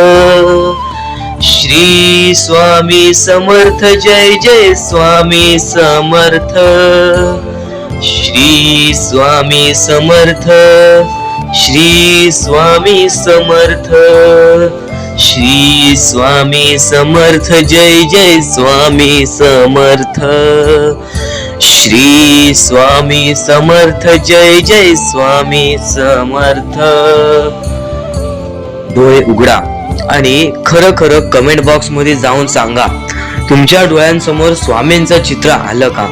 S2: श्री स्वामी समर्थ, जय जय स्वामी समर्थ. श्री स्वामी समर्थ, श्री स्वामी समर्थ, श्री स्वामी समर्थ, जय जय स्वामी समर्थ. श्री स्वामी समर्थ, जय जय स्वामी समर्थ. डोळे उघडा आणि खरं खरं कमेंट बॉक्स मध्ये जाऊन सांगा, तुमच्या डोळ्यांसमोर स्वामींचं चित्र आलं का?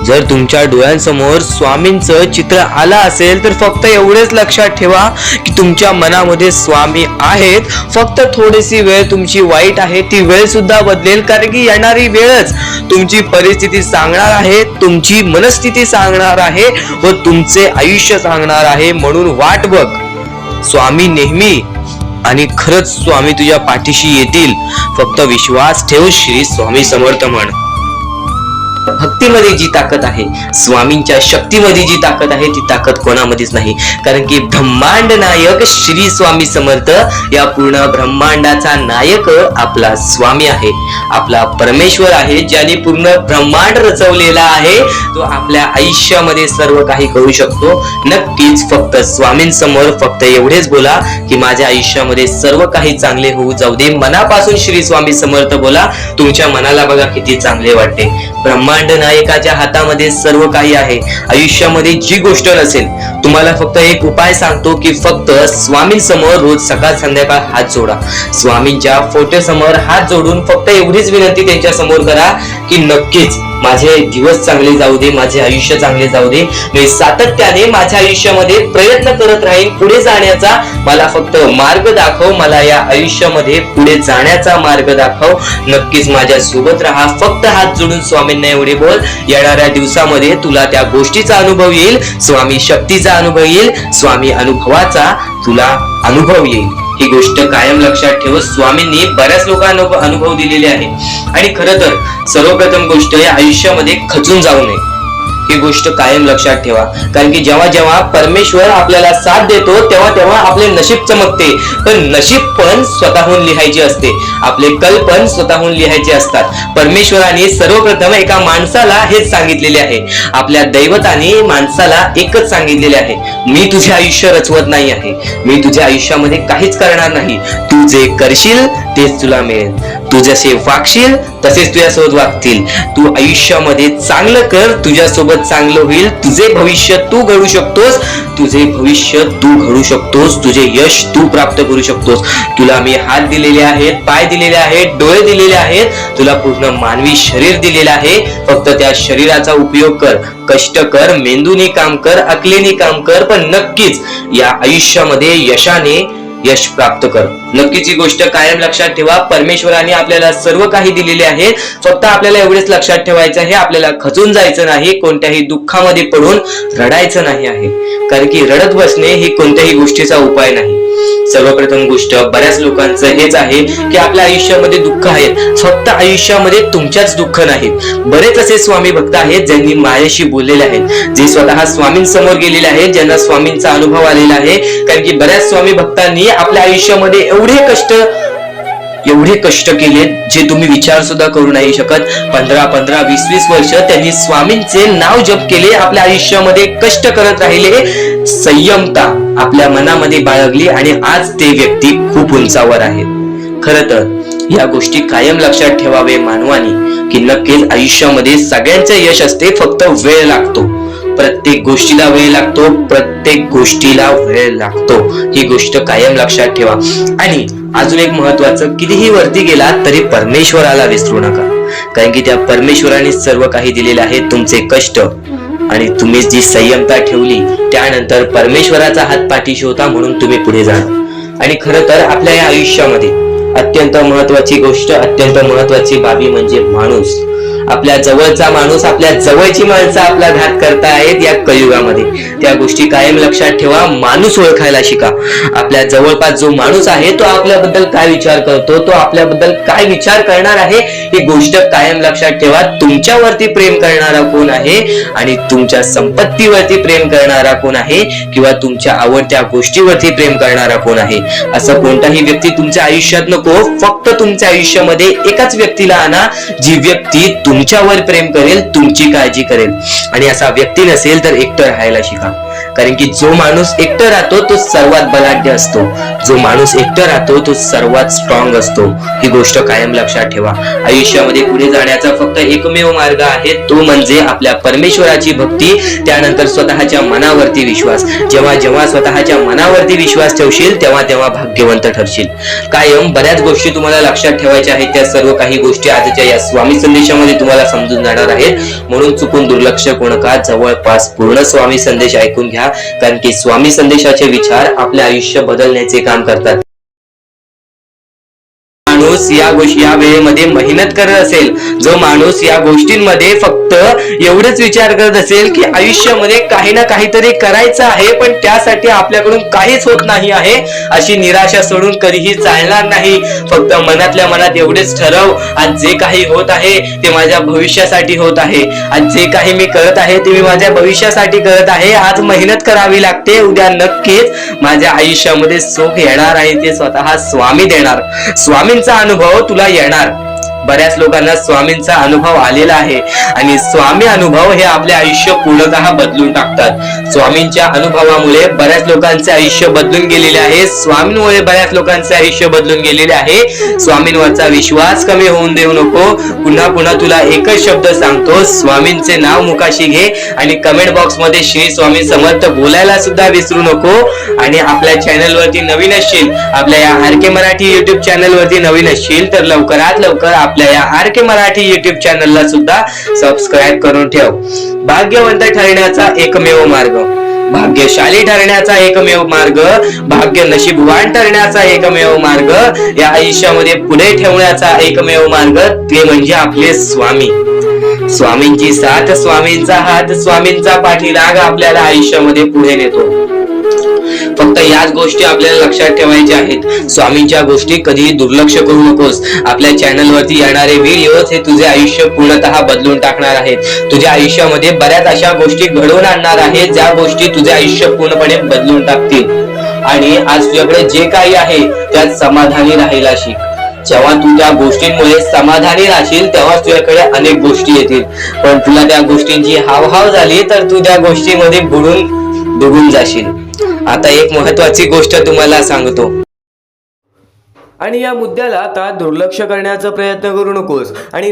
S2: जर तुमच्या डोळ्यांसमोर स्वामींचं चित्र आलं असेल तर फक्त एवढेच लक्षात ठेवा की तुमच्या मनामध्ये स्वामी आहेत. फक्त थोडीशी वेळ तुमची वाईट आहे, ती वेळ सुद्धा बदलेल, कारण की येणारी वेळच तुमची परिस्थिती सांगणार आहे, तुमची मनस्थिती सांगणार आहे व तुमचे आयुष्य सांगणार आहे. म्हणून वाट बघ, स्वामी नेहमी आणि खरंच स्वामी तुझ्या पाठीशी येतील. फक्त विश्वास ठेव. श्री स्वामी समर्थ म्हण. भक्तीमध्ये जी ताकद आहे, स्वामींच्या शक्तीमध्ये जी ताकद आहे, ती ताकद कोणामध्येच नाही, कारण की ब्रह्मांड नायक श्री स्वामी समर्थ, या पूर्ण ब्रह्मांडाचा नायक आपला स्वामी आहे, आपला परमेश्वर आहे, ज्याने पूर्ण ब्रह्मांड रचवलेला आहे. तो आपल्या आयुष्यामध्ये सर्व काही करू शकतो. नक्कीच फक्त स्वामींसमोर फक्त एवढेच बोला की माझ्या आयुष्यामध्ये सर्व काही चांगले होऊ जाऊ दे. मनापासून श्री स्वामी समर्थ बोला. तुमच्या मनाला बघा किती चांगले वाटते. ब्रह्मांड नायकाच्या हातामध्ये सर्व काही आहे. आयुष्यामध्ये जी गोष्ट नसेल, तुम्हाला फक्त एक उपाय सांगतो की फक्त स्वामींसमोर रोज सकाळ संध्याकाळ हात जोडा. स्वामींच्या फोटो समोर हात जोडून फक्त एवढीच विनंती त्यांच्या समोर करा की नक्कीच माझे दिवस चांगले जाऊ दे, माझे आयुष्य चांगले जाऊ दे, मी सातत्याने माझ्या आयुष्यामध्ये प्रयत्न करत राहीन पुढे जाण्याचा. मला फक्त मार्ग दाखव, मला या आयुष्यामध्ये पुढे जाण्याचा मार्ग दाखव. नक्कीच माझ्या सोबत राहा. फक्त हात जोडून स्वामींना एवढे बोल. येणाऱ्या दिवसामध्ये तुला त्या गोष्टीचा अनुभव येईल, स्वामी शक्तीचा अनुभव येईल, स्वामी अनुभवाचा तुला अनुभव येईल. ही गोष्ट कायम लक्षात ठेव. स्वामींनी बऱ्याच लोकांना अनुभव दिलेले आहे. आणि खरं तर सर्वप्रथम गोष्ट या आयुष्यामध्ये खचून जाऊ नये, ही गोष्ट कायम लक्षात ठेवा. कारण की जेव्हा जेव्हा परमेश्वर आपल्याला साथ देतो तेव्हा तेव्हा आपले नशीब चमकते. पण नशीब पण स्वतःहून लिहायचे असते, आपले कल पण स्वतःहून लिहायचे असतात. परमेश्वराने सर्वप्रथम एका माणसाला हेच सांगितलेले आहे, आपल्या दैवताने माणसाला एकच सांगितलेले आहे, मी तुझे आयुष्य रचवत नाही आहे, मी तुझ्या आयुष्यामध्ये काहीच करणार नाही. तू जे करशील तेच तुला मिळेल, तू जसे वागशील तसेच तुझ्यासोबत वागतील. तू आयुष्यामध्ये चांगलं कर, तुझ्यासोबत चांगलं होईल. तुझे भविष्य तू घडू शकतोस, तुझे भविष्य तू घडू शकतोस, तुझे यश तू प्राप्त करू शकतोस. तुला मी हात दिलेले आहेत, पाय दिलेले आहेत, डोळे दिलेले आहेत, तुला पूर्ण मानवी शरीर दिलेलं आहे. फक्त त्या शरीराचा उपयोग कर, कष्ट कर, मेंदूने काम कर, अकलेने काम कर, पण नक्कीच या आयुष्यामध्ये यशाने यश प्राप्त कर. नक्कीच ही गोष्ट कायम लक्षात ठेवा. परमेश्वराने आपल्याला सर्व काही दिलेले आहे. फक्त आपल्याला एवढेच लक्षात ठेवायचं आहे, आपल्याला खचून जायचं नाही, कोणत्याही दुःखामध्ये पडून रडायचं नाही आहे. कारण की रडत बसणे ही कोणत्याही गोष्टीचा उपाय नाही. सर्वप्रथम गोष्ट बऱ्याच लोकांचं हेच आहे की आपल्या आयुष्यामध्ये दुःख आहेत, फक्त आयुष्यामध्ये तुमच्याच दुःख नाहीत. बरेच असे स्वामी भक्त आहेत ज्यांनी माझ्याशी बोललेले आहेत, जे स्वतः स्वामींसमोर गेलेले आहेत, ज्यांना स्वामींचा अनुभव आलेला आहे. कारण की बऱ्याच स्वामी भक्तांनी आपल्या आयुष्यामध्ये एवढे कष्ट केले जे तुम्ही विचार सुद्धा करू नाही शकत. 15, 20 वर्ष त्यांनी स्वामींचे नाव जप केले, आपल्या आयुष्यामध्ये कष्ट करत राहिले, संयमता आपल्या मनामध्ये बाळगली आणि आज ते व्यक्ती खूप उंचावर आहेत. खरं तर या गोष्टी कायम लक्षात ठेवावे मानवानी की नक्कीच आयुष्यामध्ये सगळ्यांचे यश असते, फक्त वेळ लागतो. प्रत्येक गोष्टीला वेळ लागतो, प्रत्येक गोष्टीला वेळ लागतो. ही गोष्ट कायम लक्षात ठेवा. आणि अजून एक महत्वाचं, कितीही वरती गेला तरी परमेश्वराला विसरू नका. कारण की त्या परमेश्वराने सर्व काही दिलेले आहे. तुमचे कष्ट आणि तुम्ही जी संयमता ठेवली त्यानंतर परमेश्वराचा हात पाठीशी होता म्हणून तुम्ही पुढे जाणार. आणि खरं तर आपल्या या आयुष्यामध्ये अत्यंत महत्वाची गोष्ट, अत्यंत महत्वाची बाबी म्हणजे माणूस. आपल्या जवळचा माणूस, आपल्या जवळची माणसं आपला घात करतायत या कलियुगामध्ये. त्या गोष्टी कायम लक्षात ठेवा. माणूस ओळखायला शिका. आपल्या जवळपास जो माणूस आहे तो आपल्याबद्दल काय विचार करतो, तो आपल्याबद्दल काय विचार करणार आहे, ही गोष्ट कायम लक्षात ठेवा. तुमच्यावरती प्रेम करणारा कोण आहे आणि तुमच्या संपत्तीवरती प्रेम करणारा कोण आहे किंवा तुमच्या आवडत्या गोष्टीवरती प्रेम करणारा कोण आहे. असं कोणताही व्यक्ती तुमच्या आयुष्यात नको. फक्त तुमच्या आयुष्यामध्ये एकाच व्यक्तीला आणा, जी व्यक्ती तुमच्यावर प्रेम करेल, तुमची काळजी करेल. आणि असा व्यक्ती नसेल तर एकटं राहायला शिका. कारण की जो माणूस एकटं राहतो तो सर्वात बलाढ्य असतो, जो माणूस एकटं राहतो तो सर्वात स्ट्रॉंग असतो. ही गोष्ट कायम लक्षात ठेवा. आयुष्यामध्ये पुढे जाण्याचा फक्त एकमेव मार्ग आहे, तो म्हणजे आपल्या परमेश्वराची भक्ती, त्यानंतर स्वतःच्या मनावरती विश्वास. जेव्हा जेव्हा स्वतःच्या मनावरती विश्वास ठेवशील तेव्हा तेव्हा भाग्यवंत ठरशील. कायम बऱ्याच गोष्टी तुम्हाला लक्षात ठेवायच्या आहेत. त्या सर्व काही गोष्टी आजच्या या स्वामी संदेशामध्ये तुम्हाला समजून जाणार आहेत. म्हणून चुकून दुर्लक्ष करू नका. जवळपास पूर्ण स्वामी संदेश ऐकून घ्या. कारण की स्वामी संदेशाचे विचार आपले आयुष्य बदलण्याचे काम करतात. माणूस या वेळेमध्ये मेहनत करत असेल, जो माणूस या गोष्टींमध्ये फक्त एवढंच विचार करत असेल की आयुष्यामध्ये काही ना काहीतरी करायचं आहे पण त्यासाठी आपल्याकडून काहीच होत नाही आहे, अशी निराशा सोडून कधीही चालणार नाही. फक्त मनातल्या मनात एवढेच ठरव, आज जे काही होत आहे ते माझ्या भविष्यासाठी होत आहे. आज जे काही मी करत आहे ते मी माझ्या भविष्यासाठी करत आहे. आज मेहनत करावी लागते, उद्या नक्कीच माझ्या आयुष्यामध्ये सुख येणार आहे, ते स्वतः स्वामी देणार. स्वामींचा अनुभव तुला येणार. बऱ्याच लोकांना स्वामींचा अनुभव आलेला आहे आणि स्वामी अनुभव हे आपले आयुष्य पूर्णतः बदलून टाकतात. स्वामींच्या अनुभवामुळे बऱ्याच लोकांचे आयुष्य बदलून गेलेले आहे. स्वामींमुळे बऱ्याच लोकांचे आयुष्य बदलून गेलेले आहे. स्वामींवरचा विश्वास कमी होऊन देऊ नको. पुन्हा पुन्हा तुला एकच शब्द सांगतो, स्वामींचे नाव मुखाशी घे आणि कमेंट बॉक्स मध्ये श्री स्वामी समर्थ बोलायला सुद्धा विसरू नको. आणि आपल्या चॅनल वरती नवीन असशील, आपल्या या आर के मराठी युट्यूब चॅनल वरती नवीन असशील तर लवकरात लवकर आपल्या या RK मराठी युट्यूब चॅनलला सुद्धा सबस्क्राईब करून ठेव. भाग्यवंत ठरण्याचा एकमेव मार्ग, भाग्यशाली ठरण्याचा एकमेव मार्ग, भाग्य नशीबवान ठरण्याचा एकमेव मार्ग, या आयुष्यामध्ये पुढे ठेवण्याचा एकमेव मार्ग ते म्हणजे आपले स्वामी. स्वामींची साथ, स्वामींचा हात, स्वामींचा पाठीराग आपल्याला आयुष्यामध्ये पुढे नेतो. फक्त याच गोष्टी आपल्याला लक्षात ठेवायच्या आहेत. स्वामींच्या गोष्टी कधीही दुर्लक्ष करू नकोस. आपल्या चॅनल वरती येणारे व्हिडिओज हे तुझे आयुष्य पूर्णतः बदलून टाकणार आहेत. तुझ्या आयुष्यामध्ये बऱ्याच अशा गोष्टी घडवून आणणार आहेत ज्या गोष्टी तुझे आयुष्य पूर्णपणे बदलून टाकतील. आणि आज तुझ्याकडे जे काही आहे त्यात समाधानी राहायला शिक. जेव्हा तू त्या गोष्टींमुळे समाधानी राहशील तेव्हा तुझ्याकडे अनेक गोष्टी येतील. पण तुला त्या गोष्टींची हावभाव झाली तर तू त्या गोष्टीमध्ये बुडून डुबून जाशील. आता एक महत्वाची गोष्ट तुम्हाला सांगतो.
S1: आणि या मुद्द्याला आता दुर्लक्ष करण्याचा प्रयत्न करू नकोस. आणि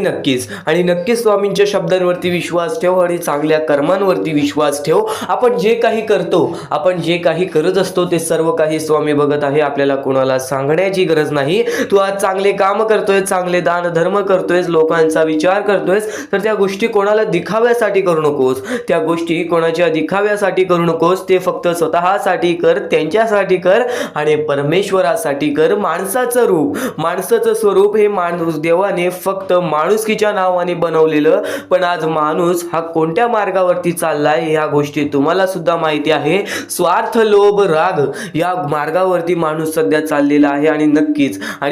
S1: नक्कीच स्वामींच्या शब्दांवरती विश्वास ठेव आणि चांगल्या कर्मांवरती विश्वास ठेव. आपण जे काही करतो, आपण जे काही करत असतो ते सर्व काही स्वामी बघत आहे. आपल्याला कोणाला सांगण्याची गरज नाही. तू आज चांगले काम करतोय, चांगले दान धर्म करतोयस, लोकांचा विचार करतोयस, तर त्या गोष्टी कोणाला दिखाव्यासाठी करू नकोस. त्या गोष्टी कोणाच्या दिखाव्यासाठी करू नकोस. ते फक्त स्वतःसाठी कर, त्यांच्यासाठी कर आणि परमेश्वरासाठी कर. माणसाचं स्वरूप हे माणूस देवाने फक्त माणुसकीच्या नावाने बनवलेलं. पण आज माणूस हा कोणत्या मार्गावरती चाललाय या गोष्टी तुम्हाला सुद्धा माहिती आहे. स्वार्थ, लोभ, राग या मार्गावरती माणूस सध्या चाललेला आहे. आणि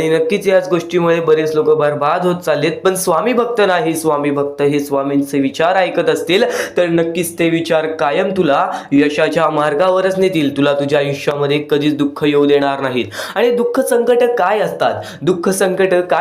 S1: नक्कीच याच गोष्टीमुळे बरेच लोक बर्बाद होत चाललेत. पण स्वामी भक्त नाही. स्वामी भक्त हे स्वामींचे विचार ऐकत असतील तर नक्कीच ते विचार कायम तुला यशाच्या मार्गावरच नेतील. तुला तुझ्या आयुष्यामध्ये कधीच दुःख येऊ देणार नाहीत. आणि दुःख संकट काय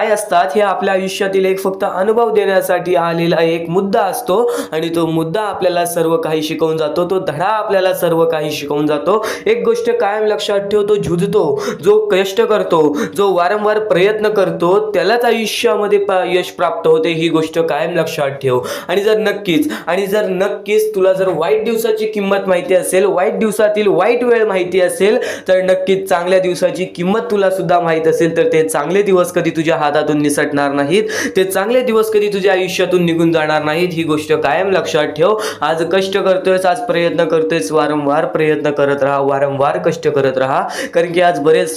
S1: असतात हे आपल्या आयुष्यातील एक फक्त अनुभव देण्यासाठी आलेला एक मुद्दा असतो. आणि तो मुद्दा आपल्याला सर्व काही शिकवून जातो. तो धडा आपल्याला सर्व काही शिकवून जातो. एक गोष्ट कायम लक्षात ठेव, तो झुजतो, जो कष्ट करतो, जो वारंवार प्रयत्न करतो त्यालाच आयुष्यामध्ये यश प्राप्त होते. ही गोष्ट कायम लक्षात ठेव. आणि जर नक्कीच तुला जर वाईट दिवसाची किंमत माहिती असेल, वाईट दिवसातील वाईट वेळ माहिती असेल, तर नक्कीच चांगल्या दिवसाची किंमत तुला सुद्धा माहित असेल तर ते चांगले दिवस कधी तुझ्या हातातून निसटणार नाहीत. ते चांगले दिवस कधी तुझ्या आयुष्यातून निघून जाणार नाहीत. ही गोष्ट कायम लक्षात ठेव. आज कष्ट करतोयस, आज प्रयत्न करतोयस, वारंवार प्रयत्न करत राहा, वारंवार कष्ट करत राहा. कारण की आज बरेच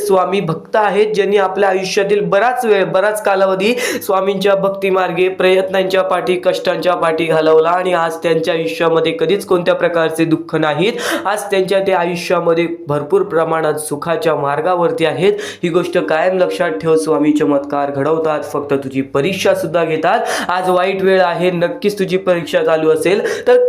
S1: स्वामी भक्त आहेत ज्यांनी आपल्या आयुष्यातील बराच कालावधी स्वामींच्या भक्ती मार्गे, प्रयत्नांच्या पाठी, कष्टांच्या पाठी घालवला. आणि आज त्यांच्या आयुष्यामध्ये कधीच कोणत्या प्रकारचे दुःख नाहीत. आज त्यांच्या त्या आयुष्यामध्ये भरपूर प्रमाणात सुखाच्या मार्गावरती आहेत. ही गोष्ट कायम लक्षात ठेव. स्वामी चमत्कार घडवतात, फक्त तुझी परीक्षा सुद्धा घेतात. आज वाईट वेळ आहे, नक्कीच तुझी परीक्षा चालू असेल तर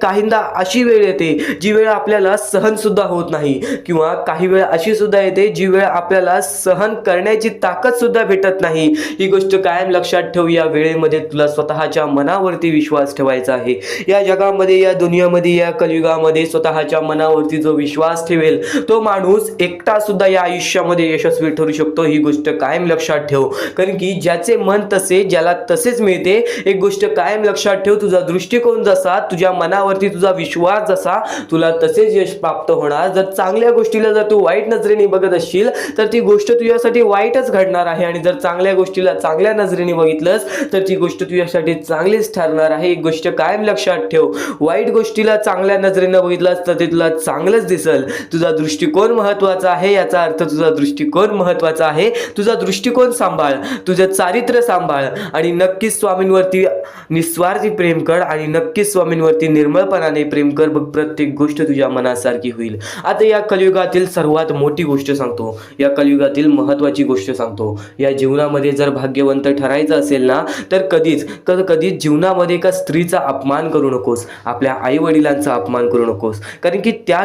S1: काहींदा अशी वेळ येते जी वेळ आपल्याला सहन सुद्धा होत नाही. किंवा काही वेळ अशी सुद्धा येते जी वेळ आपल्याला सहन करण्याची ताकद सुद्धा भेटत नाही. ही गोष्ट कायम लक्षात ठेव. या वेळेमध्ये तुला स्वतःच्या मनावरती विश्वास ठेवायचा आहे. या जगामध्ये, या दुनियामध्ये, या कलियुगामध्ये स्वतःच्या मनावरती जो विश्वास ठेवेल तो माणूस एकटा सुद्धा या आयुष्यामध्ये यशस्वी ठरू शकतो. ही गोष्ट कायम लक्षात ठेव. कारण की ज्याचे मन तसे, ज्याला तसेच मिळते. एक गोष्ट कायम लक्षात ठेव, तुझा दृष्टिकोन जसा, तुझ्या मनावरती तुझा विश्वास जसा, तुला तसेच यश प्राप्त होणार. जर चांगल्या गोष्टीला जर तू वाईट नजरेने बघत असशील तर ती गोष्ट तुझ्यासाठी वाईटच घडणार आहे. आणि जर चांगल्या गोष्टीला चांगल्या नजरेने बघितलंस तर ती गोष्ट तुझ्यासाठी चांगलीच ठरणार आहे. एक गोष्ट कायम लक्षात ठेव, वाईट गोष्टीला चांगल्या नजरेने बघितलंस तर ते तुला चांगलंच दिसल. तुझा दृष्टिकोन महत्वाचा आहे. याचा अर्थ तुझा दृष्टिकोन महत्वाचा आहे. तुझा दृष्टिकोन सांभाळ, तुझं चारित्र्य सांभाळ आणि नक्कीच स्वामींवरती निस्वार्थी प्रेम कर. आणि नक्कीच स्वामींवरती निर्मळपणाने प्रेम कर. बघ, प्रत्येक गोष्ट तुझ्या मनासारखी होईल. आता या कलियुगातील सर्वात मोठी गोष्ट सांगतो, या कलियुगातील महत्वाची गोष्ट सांगतो. या जीवनामध्ये जर भाग्यवंत ठरायचं असेल ना तर कधीच जीवनामध्ये एका स्त्रीचा अपमान करू नकोस. आपल्या आई वडिलांचा अपमान करू नकोस. कारण की त्या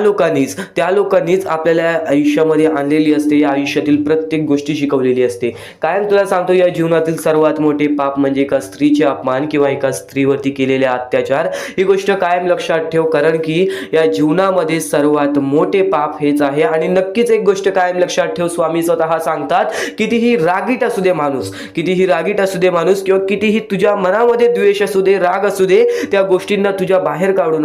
S1: लोकांनीच आपल्याला आयुष्यामध्ये आणलेली असते. या आयुष्यातील प्रत्येक गोष्टी शिकवलेली असते. कायम तुला सांगतो, या जीवनातील सर्वात मोठे पाप म्हणजे एका स्त्रीचे अपमान किंवा एका स्त्रीवरती केलेले अत्याचार. ही गोष्ट कायम लक्षात ठेव. कारण की या जीवनामध्ये सर्वात मोठे पाप हेच आहे. आणि नक्कीच एक गोष्ट कायम लक्षात ठेव, स्वामी स्वतः सांगतात, कितीही रागीट असू दे माणूस किंवा कितीही तुझ्या मनामध्ये द्वेष असू दे, राग असू दे, त्या गोष्टींना तुझ्या बाहेर काढू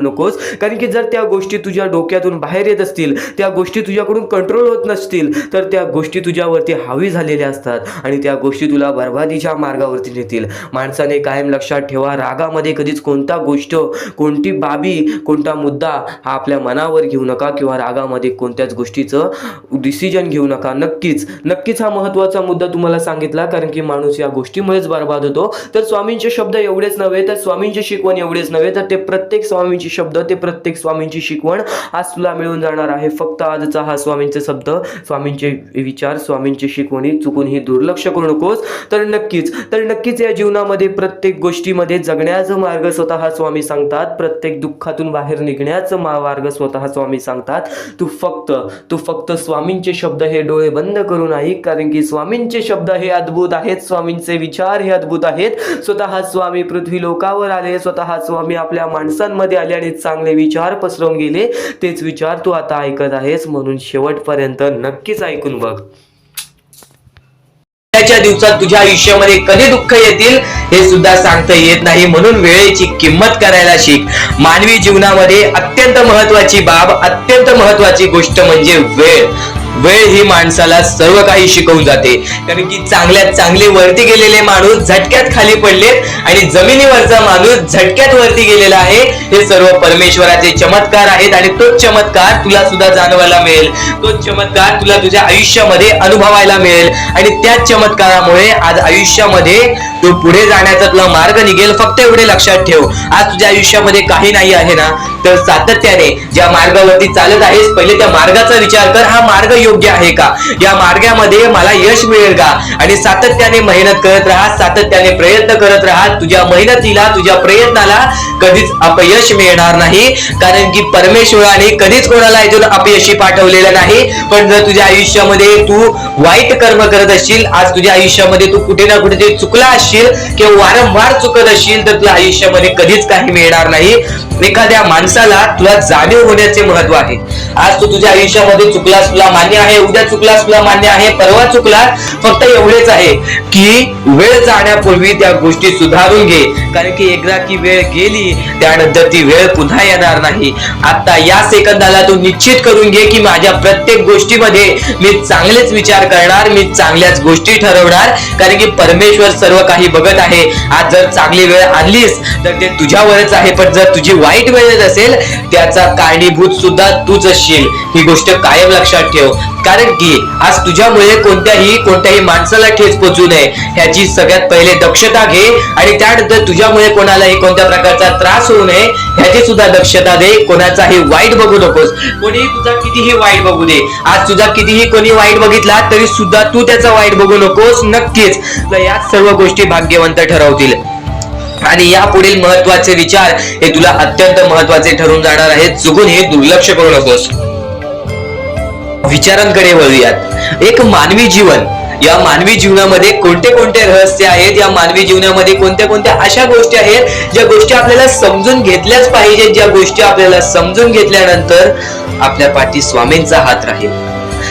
S1: नकोस. कारण की जर त्या गोष्टी तुझ्या डोक्यातून बाहेर येत असतील, त्या गोष्टी तुझ्याकडून कंट्रोल होत नसतील तर त्या गोष्टी तुझ्यावरती हावी झालेल्या असतात आणि त्या गोष्टी तुला बर्बादीच्या मार्गावरती नेतील. माणसाने कायम लक्षात ठेवा, रागामध्ये कधीच कोणता गोष्ट, कोणती बाबी, कोणता मुद्दा हा आपल्या मनावर घेऊ नका किंवा रागामध्ये कोणत्याच गोष्टीचं डिसिजन घेऊ नका. नक्कीच हा महत्त्वाचा मुद्दा तुम्हाला सांगितला, कारण की माणूस या गोष्टीमुळेच बर्बाद होतो. तर स्वामींचे शब्द एवढेच नव्हे, तर स्वामींची शिकवण एवढेच नव्हे, तर ते प्रत्येक स्वामींची शब्द, ते प्रत्येक स्वामींची शिकवण आज तुला मिळून जाणार आहे. फक्त आजचा हा स्वामींचे शब्द, स्वामींचे विचार, स्वामींची शिकवणी चुकूनही दुर्लक्ष करू नकोस. तर नक्कीच या जीवनामध्ये प्रत्येक गोष्टीमध्ये जगण्याचा मार्ग स्वतः स्वामी सांगतात. प्रत्येक दुःखातून बाहेर निघण्याचा मार्ग स्वतः स्वामी सांगतात. तू फक्त स्वामींचे शब्द हे डोळे बंद करून ऐक, कारण की स्वामींचे शब्द हे अद्भुत आहेत, स्वामींचे विचार हे अद्भुत आहेत. स्वतः स्वामी पृथ्वी लोकावर आले, स्वतः स्वामी आपल्या माणसांमध्ये आले आणि चांगले विचार पसरवून गेले. तेच विचार तू आता ऐकत आहेस, म्हणून शेवटपर्यंत नक्कीच ऐकून बघ.
S2: च्या दिवसात तुझ्या आयुष्यामध्ये कधी दुःख येतील हे सुद्धा सांगता येत नाही, म्हणून वेळेची किंमत करायला शिक. मानवी जीवनामध्ये अत्यंत महत्वाची बाब, अत्यंत महत्वाची गोष्ट म्हणजे वेळ ही माणसाला सर्व काही शिकवून जाते. कारण की चांगल्यात चांगले वरती गेलेले माणूस झटक्यात खाली पडलेत आणि जमिनीवरचा माणूस झटक्यात वरती गेलेला आहे. हे सर्व परमेश्वराचे चमत्कार आहेत आणि तोच चमत्कार तुला सुद्धा जाणवायला मिळेल, तोच चमत्कार तुला तुझ्या आयुष्यामध्ये अनुभवायला मिळेल आणि त्याच चमत्कारामुळे आज आयुष्यामध्ये तू पुढे जाण्याचा तुला मार्ग निघेल. फक्त एवढे लक्षात ठेव, आज तुझ्या आयुष्यामध्ये काही नाही आहे ना, तर सातत्याने ज्या मार्गावरती चालत आहेस पहिले त्या मार्गाचा विचार कर. हा मार्ग योग्य आहे का, या मार्गामध्ये मला यश मिळेल का, आणि सातत्याने मेहनत करत राहा, सातत्याने प्रयत्न करत राहा. तुझ्या मेहनतीला, तुझ्या प्रयत्नाला कधीच अपयश मिळणार नाही, कारण की परमेश्वराने कधीच कोणाला इथून अपयशी पाठवलेलं नाही. पण जर तुझ्या आयुष्यामध्ये तू वाईट कर्म करत असशील, आज तुझ्या आयुष्यामध्ये तू कुठे ना कुठे चुकला असशील किंवा वारंवार चुकत असशील, तर तुला आयुष्यामध्ये कधीच काही मिळणार नाही. एखाद्या माणसाला तुला जाणीव होण्याचे महत्व आहे. आज तू तुझ्या आयुष्यामध्ये चुकलास, तुला मान्य आहे, उद्या चुकलास, तुला मान्य आहे, परवा चुकलास, फक्त एवढेच आहे की वेळ जाण्यापूर्वी त्या गोष्टी सुधारून घे, कारण की एकदा की वेळ गेली त्यानंतर ती वेळ पुन्हा येणार नाही. आता या सेकंदाला तू निश्चित करून घे की माझ्या प्रत्येक गोष्टीमध्ये मी चांगलेच विचार करणार, मी चांगल्याच गोष्टी ठरवणार, कारण की परमेश्वर सर्व काही बघत आहे. आज जर चांगली वेळ आणलीस तर ते तुझ्यावरच आहे, पण जर तुझी वाईट वेळ येत असेल त्याचा कारणीभूत सुद्धा तूच असशील. ही गोष्ट कायम लक्षात ठेव, कारण की आज तुझ्यामुळे कोणत्याही माणसाला ठेच पोचू नये ह्याची सगळ्यात पहिले दक्षता घे, आणि त्यानंतर तुझ्यामुळे कोणालाही कोणत्या प्रकारचा त्रास होऊ नये ह्याची सुद्धा दक्षता दे. कोणाचाही वाईट बघू नकोस, कोणीही तुझा कितीही वाईट बघू दे. आज तुझा कितीही कोणी वाईट बघितला तरी सुद्धा तू त्याचा वाईट बघू नकोस. नक्कीच या सर्व गोष्टी भाग्यवंत ठरवतील आणि या पुढील महत्वाचे विचार हे तुला अत्यंत महत्वाचे ठरून जाणार आहेत. चुकून हे दुर्लक्ष करू नकोस. विचारांकडे वळूयात. एक मानवी जीवन, या मानवी जीवनामध्ये कोणते कोणते रहस्य आहेत, या मानवी जीवनामध्ये कोणत्या कोणत्या अशा गोष्टी आहेत ज्या गोष्टी आपल्याला समजून घेतल्याच पाहिजेत, ज्या गोष्टी आपल्याला समजून घेतल्यानंतर आपल्या पाठी स्वामींचा हात राहील.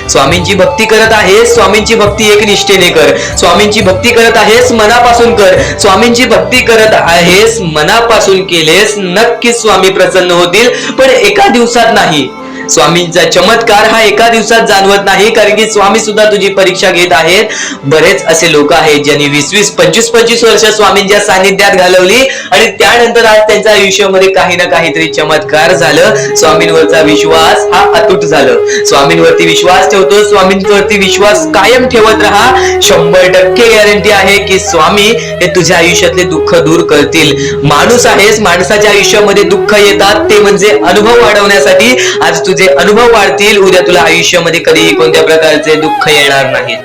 S2: स्वामींची भक्ती करत आहेस, स्वामींची भक्ती एक निष्ठेने कर. स्वामींची भक्ती करत आहेस, मनापासून कर. स्वामींची भक्ती करत आहेस, मनापासून केलेस, नक्कीच स्वामी प्रसन्न होतील, पण एका दिवसात नाही. स्वामींचा चमत्कार हा एका दिवसात जाणवत नाही, कारण की स्वामी सुद्धा तुझी परीक्षा घेत आहेत. बरेच असे लोक आहेत ज्यांनी 20-20, 25-25 वर्ष स्वामींच्या सानिध्यात घालवली आणि त्यानंतर आज त्यांच्या आयुष्यामध्ये काही ना काहीतरी चमत्कार झालं. स्वामींवरचा विश्वास हा अतूट झालं. स्वामींवरती विश्वास ठेवतो, स्वामींवरती विश्वास कायम ठेवत राहा. 100% गॅरंटी आहे की स्वामी हे तुझ्या आयुष्यातले दुःख दूर करतील. माणूस आहेस, माणसाच्या आयुष्यामध्ये दुःख येतात, ते म्हणजे अनुभव वाढवण्यासाठी. आज तुझे अनुभव वाढतील, उद्या तुला आयुष्यामध्ये कधीही कोणत्या प्रकारचे दुःख येणार नाहीत.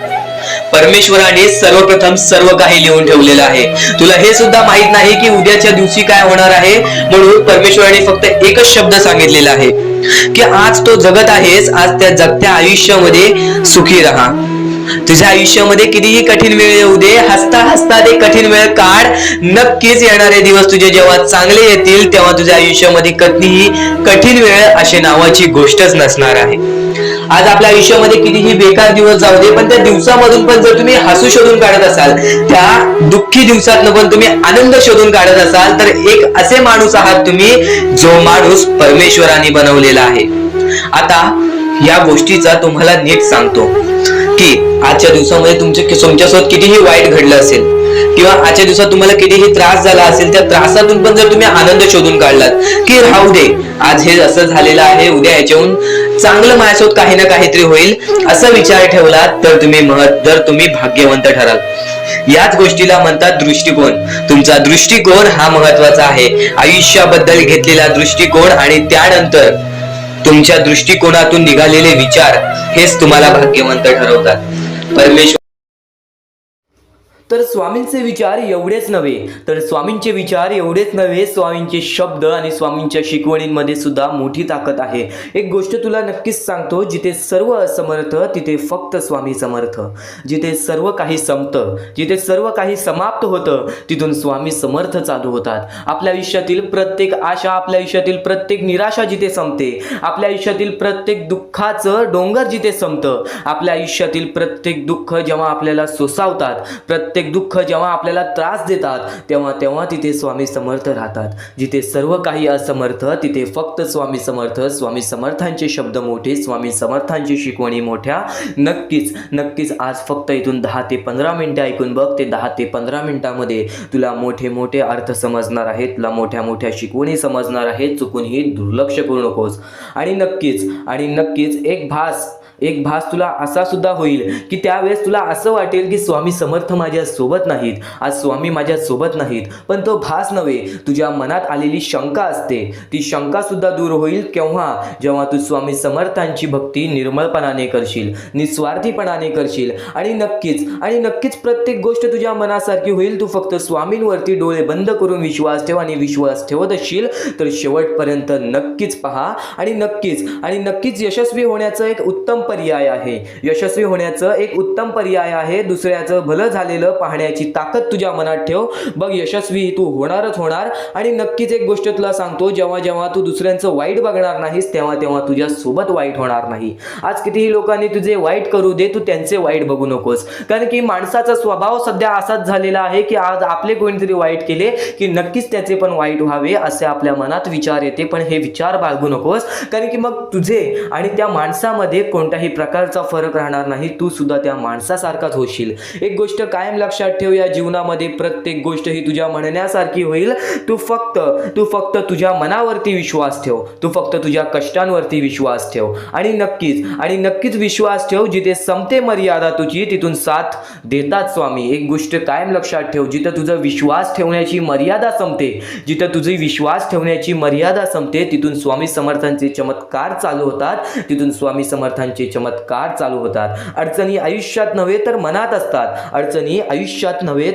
S2: परमेश्वराने सर्वप्रथम सर्व काही लिहून ठेवलेलं आहे. तुला हे सुद्धा माहित नाही की उद्याच्या दिवशी काय होणार आहे, म्हणून परमेश्वराने फक्त एकच शब्द सांगितलेला आहे की आज तो जगत आहेस, आज त्या जगत्या आयुष्यामध्ये सुखी राहा. तुझ्या आयुष्यामध्ये कितीही कठीण वेळ येऊ दे, हसता हसता ते कठीण वेळ काढ. नक्कीच येणारे दिवस तुझे जेव्हा चांगले येतील तेव्हा तुझ्या आयुष्यामध्ये कधीही कठीण वेळ अशी नावाची गोष्टच नसणार आहे. आज आपल्या आयुष्यामध्ये कितीही बेकार दिवस जाऊ दे, पण त्या दिवसामधून पण जर तुम्ही हसू शोधून काढत असाल, त्या दुःखी दिवसातून पण तुम्ही आनंद शोधून काढत असाल, तर एक असे माणूस आहात तुम्ही जो माणूस परमेश्वराने बनवलेला आहे. आता या गोष्टीचा तुम्हाला नीट सांगतो की आजच्या दिवसामध्ये तुमच्यासोबत कितीही वाईट घडलं असेल किंवा आजच्या दिवसात तुम्हाला कितीही त्रास झाला असेल, त्या त्रासातून पण जर तुम्ही आनंद शोधून काढलात की राहू दे, आज हे असं झालेलं आहे, उद्या याच्याहून चांगलं माझ्यासोबत काही ना काहीतरी होईल, असा विचार ठेवला तर तुम्ही भाग्यवंत ठराल. याच गोष्टीला म्हणतात दृष्टिकोन. तुमचा दृष्टिकोन हा महत्वाचा आहे. आयुष्याबद्दल घेतलेला दृष्टिकोन आणि त्यानंतर तुमच्या दृष्टिकोनातून निघालेले विचार हेच तुम्हाला भाग्यवंत ठरवतात. परमेश्वर
S1: तर स्वामींचे विचार एवढेच नव्हे, स्वामींचे शब्द आणि स्वामींच्या शिकवणींमध्ये सुद्धा मोठी ताकद आहे. एक गोष्ट तुला नक्कीच सांगतो, जिथे सर्व असमर्थ तिथे फक्त स्वामी समर्थ. जिथे सर्व काही संपतं, जिथे सर्व काही समाप्त होतं, तिथून स्वामी समर्थ चालू होतात. आपल्या आयुष्यातील प्रत्येक आशा, आपल्या आयुष्यातील प्रत्येक निराशा जिथे संपते, आपल्या आयुष्यातील प्रत्येक दुःखाचं डोंगर जिथे संपतं, आपल्या आयुष्यातील प्रत्येक दुःख जेव्हा आपल्याला सोसावतात, प्रत्येक दुःख जेव्हा आपल्याला त्रास देतात, तेव्हा तिथे स्वामी समर्थ राहतात. जिथे सर्व काही असमर्थ तिथे फक्त स्वामी समर्थ. स्वामी समर्थांचे शब्द मोठे, स्वामी समर्थांची शिकवणी मोठ्या. नक्कीच आज फक्त इथून 10 ते 15 मिनिटं ऐकून बघ. ते 10 ते 15 मिनिटांमध्ये तुला मोठे अर्थ समजणार आहेत, तुला मोठ्या शिकवणी समजणार आहेत. चुकूनही दुर्लक्ष करू नकोस. आणि नक्कीच एक भास तुला असा सुद्धा होईल की त्यावेळेस तुला असं वाटेल की स्वामी समर्थ माझ्या सोबत नाहीत, आज स्वामी माझ्या सोबत नाहीत. पण तो भास नव्हे, तुझ्या मनात आलेली शंका असते. ती शंका सुद्धा दूर होईल जेव्हा तू स्वामी समर्थांची भक्ती निर्मळपणाने करशील, निस्वार्थीपणाने करशील. आणि नक्कीच प्रत्येक गोष्ट तुझ्या मनासारखी होईल. तू फक्त स्वामींवरती डोळे बंद करून विश्वास ठेव. आणि विश्वास ठेवत असशील तर शेवटपर्यंत नक्कीच पहा. आणि नक्कीच यशस्वी होण्याचं एक उत्तम पर्याय आहे. दुसऱ्याचं भलं झालेलं पाहण्याची ताकद तुझ्या मनात ठेव. बघ, यशस्वी तू होणार. आणि नक्कीच एक गोष्ट तुला सांगतो, जेव्हा तू दुसऱ्यांचं वाईट बघणार नाहीस, तेव्हा तुझ्या सोबत वाईट होणार नाही. आज कितीही लोकांनी तुझे वाईट करू दे, तू त्यांचे वाईट बघू नकोस. कारण की माणसाचा स्वभाव सध्या असाच झालेला आहे की आज आपले कोणीतरी वाईट केले की नक्कीच त्याचे पण वाईट व्हावे असे आपल्या मनात विचार येते. पण हे विचार बाळगू नकोस, कारण की मग तुझे आणि त्या माणसामध्ये कोणत्याही प्रकारचा फरक राहणार नाही. तू सुद्धा त्या माणसासारखाच होशील. एक गोष्ट कायम लक्षात ठेव, या जीवनामध्ये प्रत्येक गोष्ट ही तुझ्या म्हणण्यासारखी होईल. तू फक्त तुझ्या मनावरती विश्वास ठेव. तू फक्त तुझ्या कष्टांवरती विश्वास ठेव. आणि नक्कीच विश्वास ठेव. जिथे संपते मर्यादा तुझी, तिथून साथ देतात स्वामी. एक गोष्ट कायम लक्षात ठेव, जिथं तुझा विश्वास ठेवण्याची मर्यादा संपते, तिथून स्वामी समर्थांचे चमत्कार चालू होतात. अडचणी आयुष्यात नव्हे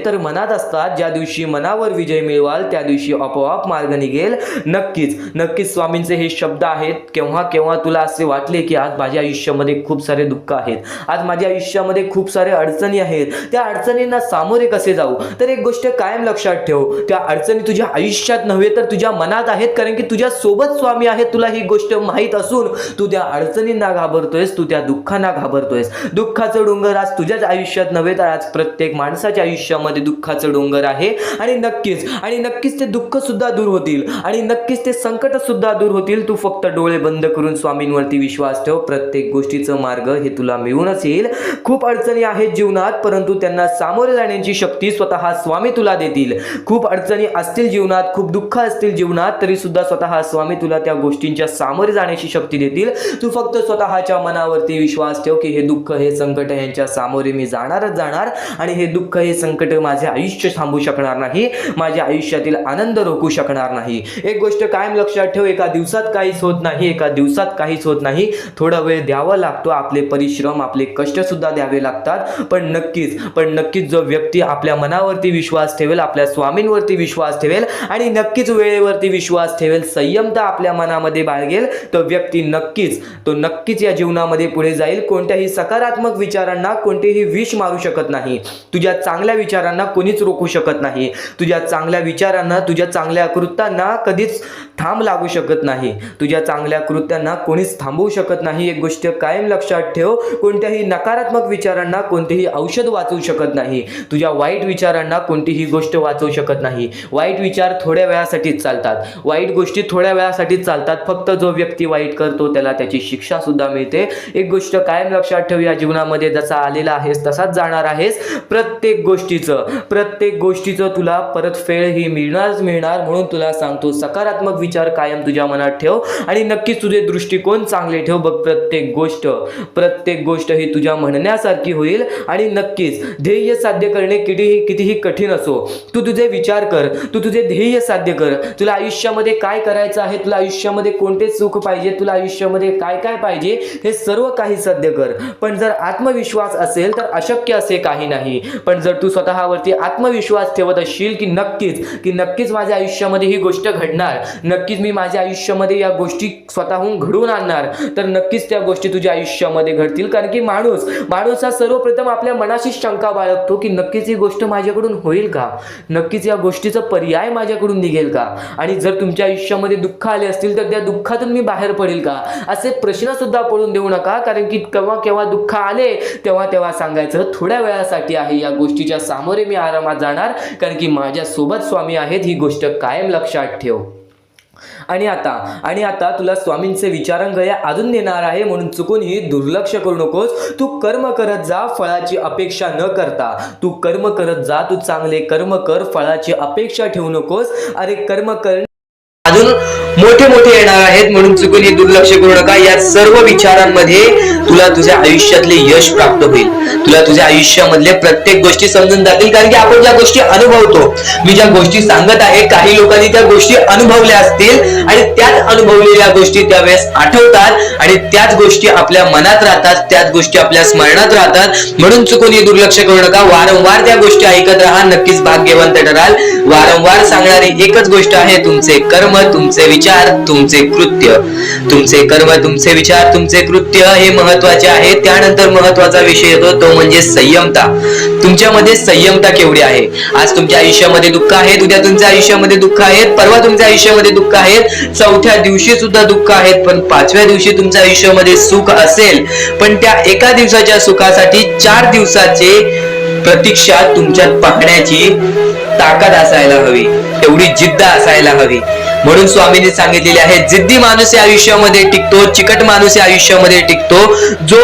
S1: तर मनात असतात. ज्या दिवशी मनावर विजय मिळवाल त्या दिवशी आपोआप मार्ग निघेल. नक्कीच स्वामींचे हे शब्द आहेत. केव्हा तुला असे वाटले की आज माझ्या आयुष्यामध्ये खूप सारे दुःख आहेत, आज माझ्या आयुष्यामध्ये खूप सारे अडचणी आहेत, त्या अडचणींना सामोरे कसे जाऊ, तर एक गोष्ट कायम लक्षात ठेव, त्या अडचणी तुझ्या आयुष्यात नव्हे तर तुझ्या मनात आहेत. कारण की तुझ्या सोबत स्वामी आहेत. तुला ही गोष्ट माहीत असून तू त्या अडचणींना घाबरतोयस, तू त्या दुःखांना घाबरतोयस. दुःखाचं डोंगर आज तुझ्याच आयुष्यात नव्हे तर आज प्रत्येक माणसाच्या आयुष्यामध्ये दुःखाचं डोंगर आहे. आणि नक्कीच ते दुःख सुद्धा दूर होतील आणि नक्कीच ते संकट सुद्धा दूर होतील. तू फक्त डोळे बंद करून स्वामींवरती विश्वास ठेव. प्रत्येक गोष्टीचं मार्ग हे तुला मिळूनच येईल. खूप अडचणी आहेत जीवनात, परंतु त्यांना सामोरे जाण्याची शक्ती स्वतः स्वामी तुला देतील. खूप अडचणी असतील जीवनात, खूप दुःख असतील जीवनात, तरी सुद्धा स्वतः स्वामी तुला त्या गोष्टींच्या सामोरे जाण्याची शक्ती देतील. तू फक्त स्वतःच्या मनावरती विश्वास ठेव की हे दुःख, हे संकट यांच्या सामोरे मी जाणारच आणि हे दुःख, हे संकट माझे आयुष्य थांबू शकणार नाही, माझ्या आयुष्यातील आनंद रोखू शकणार नाही. एक गोष्ट कायम लक्षात ठेव, एका दिवसात काहीच होत नाही. थोडा वेळ द्यावा लागतो, आपले परिश्रम, आपले कष्ट सुद्धा द्यावे लागतात. पण नक्कीच जो व्यक्ती आपल्या मनावरती विश्वास ठेवेल, आपल्या स्वामींवरती विश्वास ठेवेल आणि नक्कीच वेळेवरती विश्वास ठेवेल, संयमता आपल्या मनामध्ये बाळगेल, तो व्यक्ती नक्कीच या जीवनामध्ये जीवनामध्ये पुढे जाईल. कोणत्याही सकारात्मक विचारांना कोणतेही विष मारू शकत नाही. तुझ्या चांगल्या विचारांना कोणीच रोखू शकत नाही. तुझ्या चांगल्या विचारांना, तुझ्या चांगल्या कृत्यांना कधीच थांब लागू शकत नाही. तुझ्या चांगल्या कृत्यांना कोणीच थांबवू शकत नाही. एक गोष्ट कायम लक्षात ठेव, कोणत्याही नकारात्मक विचारांना कोणतेही औषध वाचवू शकत नाही. तुझ्या वाईट विचारांना कोणतीही गोष्ट वाचवू शकत नाही. वाईट विचार थोड्या वेळासाठीच चालतात. वाईट गोष्टी थोड्या वेळासाठीच चालतात. फक्त जो व्यक्ती वाईट करतो त्याला त्याची शिक्षा सुद्धा मिळते. एक गोष्ट कायम लक्षात ठेव, या जीवनामध्ये जसा आलेला आहेस तसाच जाणार आहेस. प्रत्येक गोष्टीचं तुला परतफेड ही मिळणारच मिळणार. म्हणून तुला सांगतो, सकारात्मक विचार कायम तुझ्या मनात ठेव आणि नक्कीच तुझे दृष्टिकोन चांगले ठेव. बघ, प्रत्येक गोष्ट ही तुझ्या म्हणण्यासारखी होईल. आणि नक्कीच ध्येय साध्य करणे कितीही कठीण असो, तू तुझे विचार कर, तू तुझे ध्येय साध्य कर. तुला आयुष्यामध्ये काय करायचं आहे, तुला आयुष्यामध्ये कोणते सुख पाहिजे, तुला आयुष्यामध्ये काय काय पाहिजे, हे सर्व काही साध्य कर. पण जर आत्मविश्वास असेल तर अशक्य असे काही नाही. पण जर तू स्वतःवरती आत्मविश्वास ठेवत असशील की नक्कीच माझ्या आयुष्यामध्ये ही गोष्ट घडणार, नक्कीच मी माझ्या आयुष्यामध्ये या गोष्टी स्वतःहून घडवून आणणार, तर नक्कीच त्या गोष्टी तुझ्या आयुष्यामध्ये घडतील. कारण की माणूस हा सर्वप्रथम आपल्या मनाशी शंका बाळगतो की नक्कीच ही गोष्ट माझ्याकडून होईल का, नक्कीच या गोष्टीचा पर्याय माझ्याकडून निघेल का, आणि जर तुमच्या आयुष्यामध्ये दुःख आले असतील तर त्या दुःखातून मी बाहेर पडेल का, असे प्रश्न सुद्धा पडून देऊ नका. कारण की केव्हा दुःख आले तेव्हा सांगायचं थोड्या वेळासाठी आहे, या गोष्टीच्या सामोरे मी आरामात जाणार, कारण की माझ्या सोबत स्वामी आहेत. ही गोष्ट कायम लक्षात ठेव. आणि आता तुला स्वामींचे विचारांगळे अजून देणार आहे, म्हणून चुकूनही दुर्लक्ष करू नकोस. तू कर्म करत जा, फळाची अपेक्षा न करता. तू कर्म करत जा, तू चांगले कर्म कर, फळाची अपेक्षा ठेवू नकोस. अरे कर्म कर,
S2: अजून मोठे येणार आहेत, म्हणून चुकून हे दुर्लक्ष करू नका. या सर्व विचारांमध्ये तुला तुझ्या आयुष्यातले यश प्राप्त होईल. तुला तुझ्या आयुष्यामधले प्रत्येक गोष्टी समजून जातील. कारण की आपण ज्या गोष्टी अनुभवतो, मी ज्या गोष्टी सांगत आहे, काही लोकांनी त्या गोष्टी अनुभवल्या असतील आणि त्याच अनुभवलेल्या गोष्टी त्यावेळेस आठवतात आणि त्याच गोष्टी आपल्या मनात राहतात, त्याच गोष्टी आपल्या स्मरणात राहतात. म्हणून चुकून हे दुर्लक्ष करू नका. वारंवार त्या गोष्टी ऐकत राहा, नक्कीच भाग्यवंत ठराल. वारंवार सांगणारी एकच गोष्ट आहे, तुमचे कर्म, तुमचे विचार, तुमचे कृत्य. तुमचे कर्म, तुमचे विचार, तुमचे कृत्य हे महत्वाचे आहे. त्यानंतर महत्वाचा विषय येतो तो म्हणजे संयमता. तुमच्यामध्ये संयमता केवढी आहे. आज तुमच्या आयुष्यामध्ये दुःख आहे, उद्या तुमच्या आयुष्यामध्ये दुःख आहेत, परवा तुमच्या आयुष्यामध्ये दुःख आहेत, चौथ्या दिवशी सुद्धा दुःख आहेत, पण पाचव्या दिवशी तुमच्या आयुष्यामध्ये सुख असेल. पण त्या एका दिवसाच्या सुखासाठी 4 दिवसाचे प्रतीक्षा तुमच्यात पाहण्याची ताकद असायला हवी, तेवढी जिद्द असायला हवी. म्हणून स्वामींनी सांगितलेले आहे, जिद्दी माणूस या आयुष्यामध्ये टिकतो, चिकट माणूस या आयुष्यामध्ये टिकतो. जो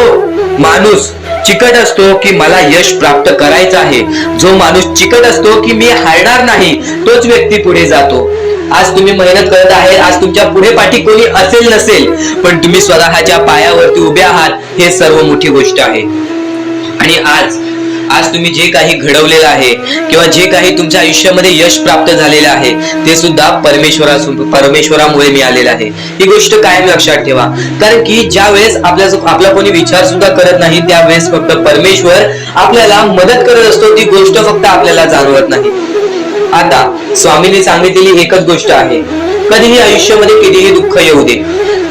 S2: माणूस चिकट असतो की मला यश प्राप्त करायचं आहे, जो माणूस चिकट असतो की मी हारणार नाही, तोच व्यक्ती पुढे जातो. आज तुम्ही मेहनत करत आहे, आज तुमच्या पुढे पाठी कोणी असेल नसेल, पण तुम्ही स्वतःच्या पायावरती उभे आहात, हे सर्व मोठी गोष्ट आहे. आणि आज तुम्ही जे काही घडवलेलं आहे किंवा जे काही तुमच्या आयुष्यामध्ये यश प्राप्त झालेलं आहे, ते सुद्धा परमेश्वरामुळे मिळालेलं आहे. ही गोष्ट कायम लक्षात ठेवा. कारण की ज्या वेळेस आपला कोणी विचार सुद्धा करत नाही, त्यावेळेस फक्त परमेश्वर आपल्याला मदत करत असतो. ती गोष्ट फक्त आपल्याला जाणवत नाही. आता स्वामींनी सांगितलेली एकच गोष्ट आहे, कधीही आयुष्यामध्ये कितीही दुःख येऊ दे,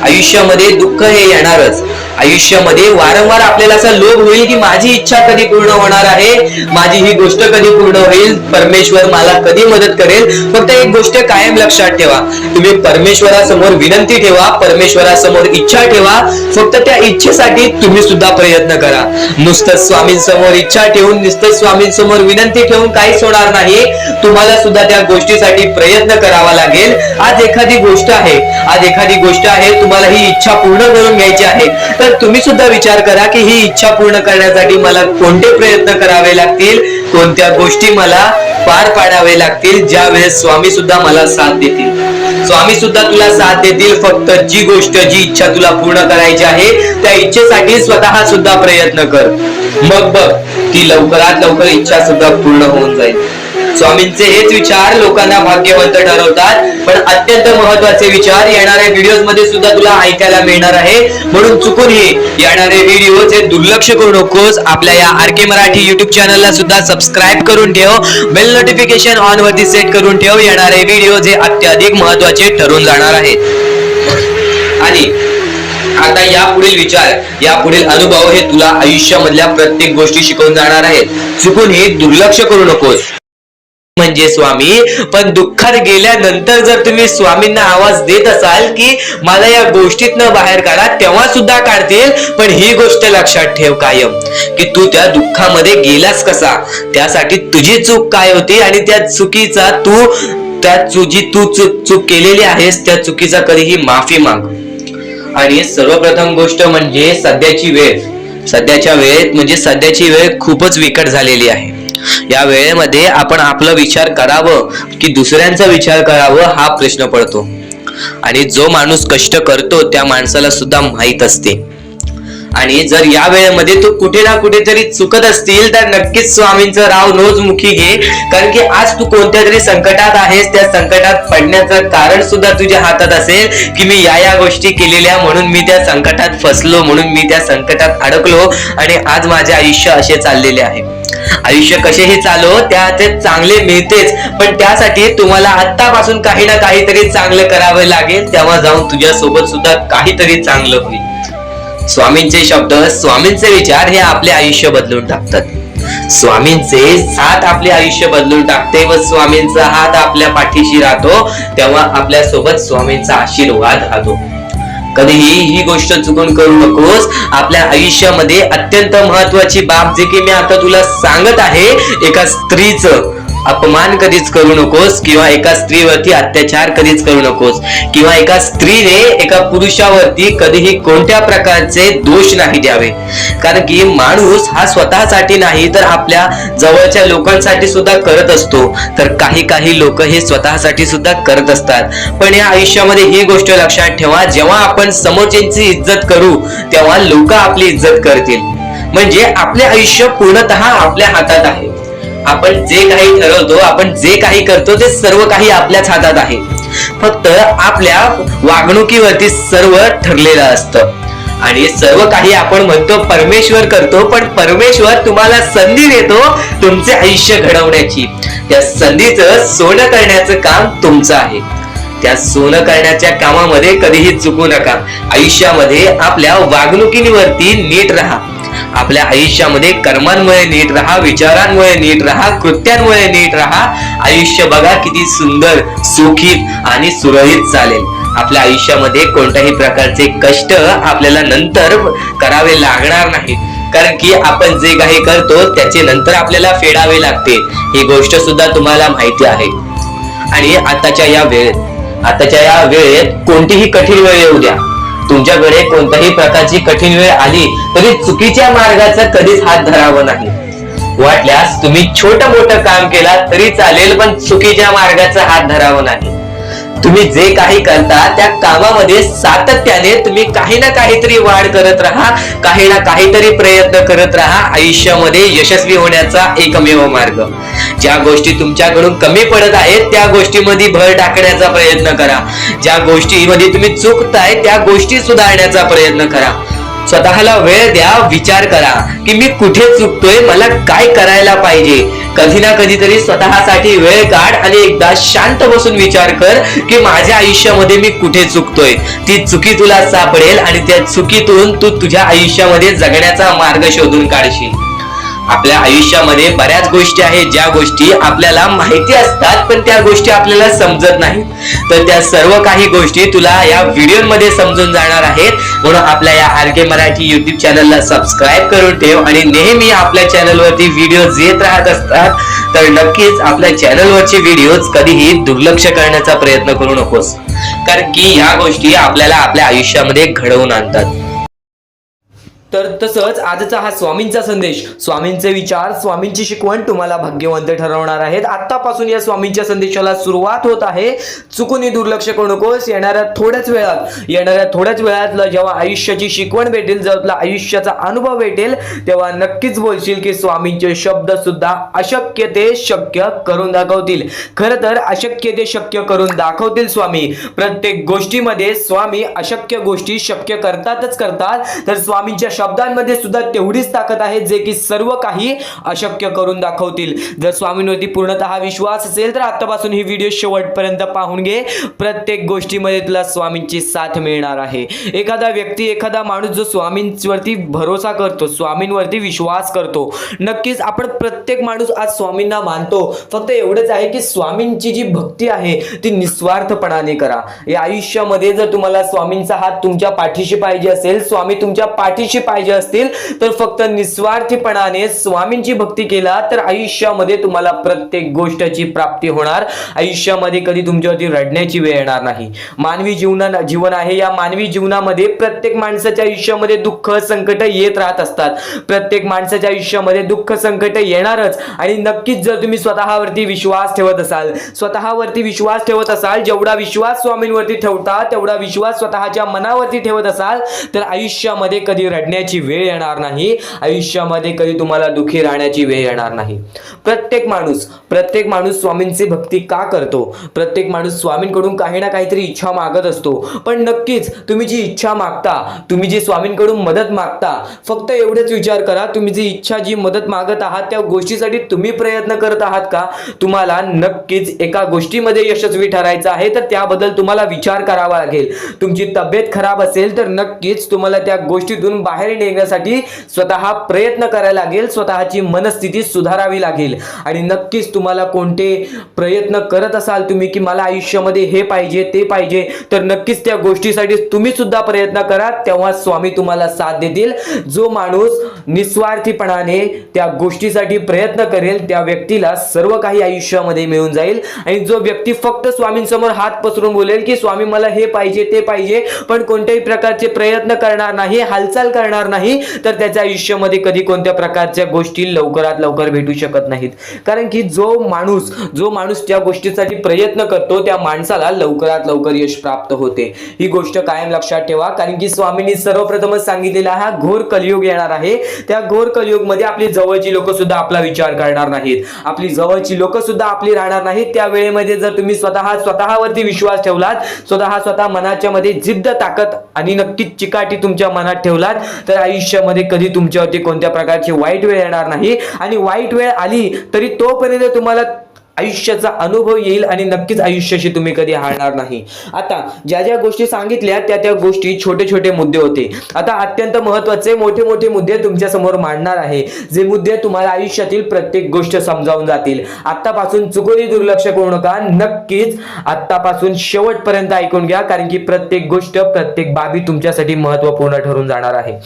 S2: आयुष्यामध्ये दुःख हे येणारच. आयुष्यामध्ये वारंवार आपल्याला असा लोभ होईल की माझी इच्छा कधी पूर्ण होणार आहे, माझी ही गोष्ट कधी पूर्ण होईल, परमेश्वर मला कधी मदत करेल. फक्त एक गोष्ट कायम लक्षात ठेवा, तुम्ही परमेश्वरासमोर विनंती ठेवा, परमेश्वरासमोर इच्छा ठेवा. फक्त त्या इच्छेसाठी तुम्ही सुद्धा प्रयत्न करा. नुसतं स्वामींसमोर इच्छा ठेवून, नुसतं स्वामींसमोर विनंती ठेवून काहीच होणार नाही. तुम्हाला सुद्धा त्या गोष्टीसाठी प्रयत्न करावा लागेल. आज एखादी गोष्ट आहे, तुम्हाला ही इच्छा पूर्ण करून घ्यायची आहे, तर तुम्ही सुद्धा विचार करा की ही इच्छा पूर्ण करण्यासाठी मला कोणते प्रयत्न करावे लागतील, कोणत्या गोष्टी मला पार पाडावे लागतील, ज्या वेळेस स्वामी सुद्धा मला साथ देतील. स्वामी सुद्धा तुला साथ देतील. फक्त जी इच्छा तुला पूर्ण करायची आहे, त्या इच्छेसाठी स्वतः सुद्धा प्रयत्न कर. मग बघ की लवकरात लवकर इच्छा सुद्धा पूर्ण होऊन जाईल. स्वामींचे हेच विचार लोकांना भाग्यवंत ठरवतात. पण अत्यंत महत्वाचे विचार येणाऱ्या व्हिडिओज मध्ये सुद्धा तुला ऐकायला मिळणार आहे. म्हणून चुकूनही येणारे व्हिडिओ जे दुर्लक्ष करू नकोस. आपल्या या RK मराठी युट्यूब चॅनलला सुद्धा सबस्क्राईब करून ठेव, बेल नोटिफिकेशन ऑन वरती सेट करून ठेव. येणारे व्हिडिओ जे अत्याधिक महत्वाचे ठरून जाणार आहेत. आता यापुढील विचार, यापुढील अनुभव हे तुला आयुष्यामधल्या प्रत्येक गोष्टी शिकवून जाणार आहेत. चुकून हे दुर्लक्ष करू नकोस. म्हणजे स्वामी, पण दुःखात गेल्यानंतर जर तुम्ही स्वामींना आवाज देत असाल की मला या गोष्टीतनं बाहेर काढा, तेव्हा सुद्धा काढतील. पण ही गोष्ट लक्षात ठेव कायम की तू त्या दुःखामध्ये गेलास कसा, त्यासाठी तुझी चूक काय होती आणि त्या चुकीचा चूक केलेली आहेस त्या चुकीचा कधीही माफी माग. आणि सर्वप्रथम गोष्ट म्हणजे सध्याची वेळ खूपच विकट झालेली आहे. या वेळेमध्ये आपण आपला विचार करावं की दुसऱ्यांचा विचार करावं हा प्रश्न पडतो. आणि जो माणूस कष्ट करतो त्या माणसाला सुद्धा माहित असते. आणि जर या वेळेमध्ये तू कुठे ना कुठेतरी चुकत असतील तर नक्कीच स्वामींचं राव रोजमुखी घे. कारण की आज तू कोणत्या तरी संकटात आहेस. त्या संकटात पडण्याचं कारण सुद्धा तुझ्या हातात असेल की मी या गोष्टी केलेल्या म्हणून मी त्या संकटात फसलो, म्हणून मी त्या संकटात अडकलो आणि आज माझे आयुष्य असे चाललेले आहे. आयुष्य कसेही चालो त्याचे चांगले मिळतेच, पण त्यासाठी तुम्हाला आत्तापासून काही ना काहीतरी चांगलं करावं लागेल. तेव्हा जाऊन तुझ्या सोबत सुद्धा काहीतरी चांगलं होईल. स्वामींचे शब्द, स्वामींचे विचार हे आपले आयुष्य बदलून टाकतात. स्वामींचे साथ आपले आयुष्य बदलून टाकते व स्वामींचा हात आपल्या पाठीशी राहतो तेव्हा आपल्या सोबत स्वामींचा आशीर्वाद राहतो. कधीही ही गोष्ट चुकून करू नकोस. आपल्या आयुष्यामध्ये अत्यंत महत्वाची बाब जे की मी आता तुला सांगत आहे, एका स्त्रीचं अपमान कधीच करू नकोस किंवा एका स्त्रीवरती अत्याचार कधीच करू नकोस किंवा एका स्त्रीने एका पुरुषावरती कधीही कोणत्या प्रकारचे दोष नाही द्यावे. कारण की माणूस हा स्वतःसाठी नाही तर आपल्या जवळच्या लोकांसाठी सुद्धा करत असतो. तर काही लोक हे स्वतःसाठी सुद्धा करत असतात. पण या आयुष्यामध्ये ही गोष्ट लक्षात ठेवा, जेव्हा आपण समोरच्यांची इज्जत करू तेव्हा लोक आपली इज्जत करतील. म्हणजे आपले आयुष्य पूर्णतः आपल्या हातात आहे. आपण जे काही ठरवतो, आपण जे काही करतो ते सर्व काही आपल्याच हातात आहे. फक्त आपल्या वागणुकीवरती सर्व ठरलेलं असतं. आणि सर्व काही आपण म्हणतो परमेश्वर करतो, पण परमेश्वर तुम्हाला संधी देतो तुमचे आयुष्य घडवण्याची. त्या संधीचं सोनं करण्याचं काम तुमचं आहे. त्या सोनं करण्याच्या कामामध्ये कधीही चुकू नका. आयुष्यामध्ये आपल्या वागणुकीवरती नीट राहा. आपल्या आयुष्यामध्ये कर्मांमुळे नीट राहा, विचारांमुळे नीट राहा, कृत्यांमुळे नीट राहा. आयुष्य बघा किती सुंदर, सुखीत आणि सुरळीत चालेल. आपल्या आयुष्यामध्ये कोणत्याही प्रकारचे कष्ट आपल्याला नंतर करावे लागणार नाहीत. कारण की आपण जे काही करतो त्याचे नंतर आपल्याला फेडावे लागते. ही गोष्ट सुद्धा तुम्हाला माहिती आहे. आणि आताच्या या वेळेत कोणतीही कठीण वेळ येऊ द्या, तुमच्याकडे कोणत्याही प्रकारची कठीण वेळ आली तरी चुकीच्या मार्गाचा कधीच हात धरावा नाही. वाटल्यास तुम्ही छोटं मोठं काम केला तरी चालेल, पण चुकीच्या मार्गाचा हात धरावा नाही. तुम्ही जे काही करता त्या कामामध्ये सातत्याने तुम्ही काही ना काहीतरी वाढ करत राहा, काही ना काहीतरी प्रयत्न करत राहा. आयुष्यामध्ये यशस्वी होण्याचा एकमेव मार्ग. ज्या गोष्टी तुमच्याकडून कमी पडत आहेत त्या गोष्टीमध्ये भर टाकण्याचा प्रयत्न करा. ज्या गोष्टीमध्ये तुम्ही चुकताय त्या गोष्टी सुधारण्याचा प्रयत्न करा. स्वतःला वेळ द्या, विचार करा की मी कुठे चुकतोय, मला काय करायला पाहिजे. कधी ना कधीतरी स्वतःसाठी वेळ काढ आणि एकदा शांत बसून विचार कर की माझ्या आयुष्यामध्ये मी कुठे चुकतोय. ती चुकी तुला सापडेल आणि त्या चुकीतून तू तुझ्या आयुष्यामध्ये जगण्याचा मार्ग शोधून काढशील. आपल्या आयुष्यामध्ये बऱ्याच गोष्टी आहेत ज्या गोष्टी आपल्याला माहिती असतात पण त्या गोष्टी आपल्याला समजत नाहीत. तर त्या सर्व काही गोष्टी तुला या व्हिडिओमध्ये समजून जाणार आहेत. म्हणून आपल्या या RK मराठी YouTube चॅनलला सबस्क्राईब करून ठेव आणि नेहमी आपल्या चॅनलवरती व्हिडिओज येत राहत असतात. तर नक्कीच आपल्या चॅनलवरचे व्हिडिओज कधीही दुर्लक्ष करण्याचा प्रयत्न करू नकोस. कारण की ह्या गोष्टी आपल्याला आपल्या आयुष्यामध्ये घडवून आणतात.
S1: तर तसंच आजचा हा स्वामींचा संदेश, स्वामींचे विचार, स्वामींची शिकवण तुम्हाला भाग्यवंत ठरवणार आहेत. आतापासून या स्वामींच्या संदेशाला सुरुवात होत आहे. चुकूनही दुर्लक्ष करू नकोस. येणाऱ्या थोड्याच वेळात जेव्हा आयुष्याची शिकवण भेटेल, जेव्हा तुला आयुष्याचा अनुभव भेटेल, तेव्हा नक्कीच बोलशील की स्वामींचे शब्द सुद्धा अशक्य ते शक्य करून दाखवतील. खरं तर अशक्य ते शक्य करून दाखवतील स्वामी. प्रत्येक गोष्टीमध्ये स्वामी अशक्य गोष्टी शक्य करतातच करतात. तर स्वामींच्या शब्दांमध्ये सुद्धा तेवढीच ताकद आहे जे की सर्व काही अशक्य करून दाखवतील. जर स्वामींवरती पूर्णतः विश्वास असेल तर आतापासून ही व्हिडिओ शेवटपर्यंत पाहून घे. प्रत्येक गोष्टीमध्ये तुला स्वामींची साथ मिळणार आहे. एखादा व्यक्ती, एखादा माणूस जो स्वामींवरती भरोसा करतो, स्वामींवरती विश्वास करतो, नक्कीच आपण प्रत्येक माणूस आज स्वामींना मानतो. फक्त एवढंच आहे की स्वामींची जी भक्ती आहे ती निस्वार्थपणाने करा. या आयुष्यामध्ये जर तुम्हाला स्वामींचा हात तुमच्या पाठीशी पाहिजे असेल, स्वामी तुमच्या पाठीशी पाहिजे असतील, तर फक्त निस्वार्थीपणाने स्वामींची भक्ती केला तर आयुष्यामध्ये तुम्हाला प्रत्येक गोष्टीची प्राप्ती होणार. आयुष्यामध्ये कधी तुमच्यावरती रडण्याची वेळ येणार नाही. मानवी जीवन आहे. या मानवी जीवनामध्ये प्रत्येक माणसाच्या आयुष्यामध्ये दुःख, संकट येत राहत असतात. प्रत्येक माणसाच्या आयुष्यामध्ये दुःख, संकट येणारच. आणि नक्कीच जर तुम्ही स्वतःवरती विश्वास ठेवत असाल, जेवढा विश्वास स्वामींवरती ठेवता तेवढा विश्वास स्वतःच्या मनावरती ठेवत असाल, तर आयुष्यामध्ये कधी रडण्याची वेळ येणार नाही. आयुष्यामध्ये कधी तुम्हाला दुःखी राहण्याची वेळ येणार नाही. प्रत्येक माणूस स्वामींची भक्ती का करतो? प्रत्येक माणूस स्वामींकडून काही ना काहीतरी इच्छा मागत असतो. पण नक्कीच तुम्ही जी इच्छा मागता, तुम्ही जी स्वामींकडून मदत मागता, फक्त एवढंच विचार करा, तुम्ही जी इच्छा, जी मदत मागत आहात त्या गोष्टीसाठी तुम्ही प्रयत्न करत आहात का? तुम्हाला नक्कीच एका गोष्टीमध्ये यशस्वी ठरायचं आहे तर त्याबद्दल तुम्हाला विचार करावा लागेल. तुमची तब्येत खराब असेल तर नक्कीच तुम्हाला त्या गोष्टीतून बाहेर निघण्यासाठी स्वतः प्रयत्न करायला लागेल, स्वतःची मनस्थिती सुधारावी लागेल. आणि नक्कीच तुम्हाला कोणते प्रयत्न करत असाल तुम्ही की मला आयुष्यामध्ये हे पाहिजे, ते पाहिजे, तर नक्कीच त्या गोष्टीसाठी तुम्ही सुद्धा प्रयत्न करा. तेव्हा स्वामी तुम्हाला साथ देतील. जो माणूस निस्वार्थीपणाने त्या गोष्टीसाठी प्रयत्न करेल त्या व्यक्तीला सर्व काही आयुष्यामध्ये मिळून जाईल. आणि जो व्यक्ती फक्त स्वामींसमोर हात पसरून बोलेल की स्वामी मला हे पाहिजे, ते पाहिजे, पण कोणत्याही प्रकारचे प्रयत्न करणार नाही, हालचाल करणार नाही, तर त्याच्या आयुष्यामध्ये कधी कोणत्या प्रकारच्या गोष्टी लवकरात लवकर भेटू शकत नाहीत. कारण की जो माणूस त्या गोष्टीसाठी प्रयत्न करतो त्या माणसाला लवकरात लवकर यश प्राप्त होते. ही गोष्ट कायम लक्षात ठेवा. कारण की स्वामींनी सर्वप्रथमच सांगितलेला हा घोर कलियुग येणार आहे. त्या घोर कलियुगमध्ये आपली जवळची लोक सुद्धा आपला विचार करणार नाहीत, आपली जवळची लोक सुद्धा आपली राहणार नाहीत. त्या वेळेमध्ये जर तुम्ही स्वतःवरती विश्वास ठेवलात, स्वतः मनाच्या मध्ये जिद्द, ताकद आणि नक्कीच चिकाटी तुमच्या मनात ठेवलात, तर आयुष्यामध्ये कधी तुमच्यावरती कोणत्या प्रकारची वाईट वेळ येणार नाही. आणि वाईट वेळ आली तरी तोपर्यंत तुम्हाला आयुष्याचा अनुभव येईल आणि नक्कीच आयुष्याशी तुम्ही कधी हारणार नाही. आता ज्या गोष्टी सांगितल्या त्या गोष्टी छोटे मुद्दे होते. आता अत्यंत महत्त्वाचे मोठे मुद्दे तुमच्या समोर मांडणार आहे, जे मुद्दे तुम्हाला आयुष्यातील प्रत्येक गोष्ट समजावून जातील. आतापासून चुकूनही दुर्लक्ष करू नका. नक्कीच आतापासून शेवटपर्यंत ऐकून घ्या, कारण की प्रत्येक गोष्ट, प्रत्येक बाबी तुमच्यासाठी महत्त्वपूर्ण ठरून जाणार आहे.